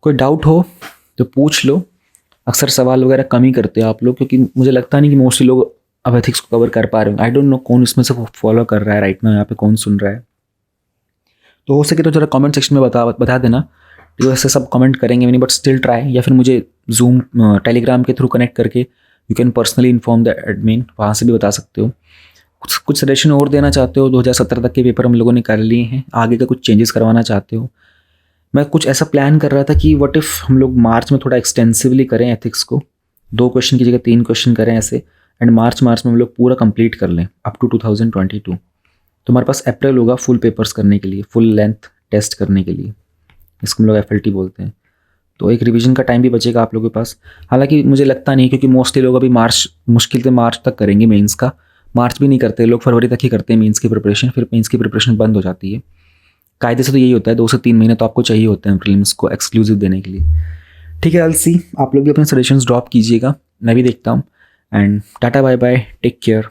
कोई doubt हो तो पूछ लो। अक्सर सवाल वगैरह कम ही करते हो आप लोग, क्योंकि मुझे लगता नहीं कि मोस्टली लोग अब एथिक्स को कवर कर पा रहे हो। आई डोंट नो कौन इसमें से फॉलो कर रहा है राइट नाउ, यहाँ पे कौन सुन रहा है। तो हो सके तो जरा कमेंट सेक्शन में बता देना। तो ऐसे सब कमेंट करेंगे नहीं, बट स्टिल ट्राई, या फिर मुझे जूम टेलीग्राम के थ्रू कनेक्ट करके you can personally inform the admin, वहाँ से भी बता सकते हो। कुछ सजेशन और देना चाहते हो, 2017 तक के पेपर हम लोगों ने कर लिए हैं, आगे का कुछ चेंजेस करवाना चाहते हो। मैं कुछ ऐसा प्लान कर रहा था कि व्हाट इफ़ हम लोग मार्च में थोड़ा एक्सटेंसिवली करें एथिक्स को, 2 क्वेश्चन की जगह 3 क्वेश्चन करें ऐसे, एंड मार्च में हम लोग पूरा कंप्लीट कर लें अप टू 2022। तो हमारे पास अप्रैल होगा फुल पेपर्स करने के लिए, फुल लेंथ टेस्ट करने के लिए, इसको हम लोग FLT बोलते हैं। तो एक रिवीजन का टाइम भी बचेगा आप लोगों के पास। हालांकि मुझे लगता नहीं, क्योंकि मोस्टली लोग अभी मुश्किल से मार्च तक करेंगे मेंस का। मार्च भी नहीं करते लोग, फरवरी तक ही करते हैं मेंस की प्रिपरेशन, फिर मेंस की प्रिपरेशन बंद हो जाती है। कायदे से तो यही होता है, 2 से 3 महीने तो आपको चाहिए होते हैं प्रीलिम्स को एक्सक्लूसिव देने के लिए। ठीक है, आई विल सी। आप लोग भी अपने सजेशंस ड्रॉप कीजिएगा, मैं भी देखता हूँ। And tata bye bye, take care.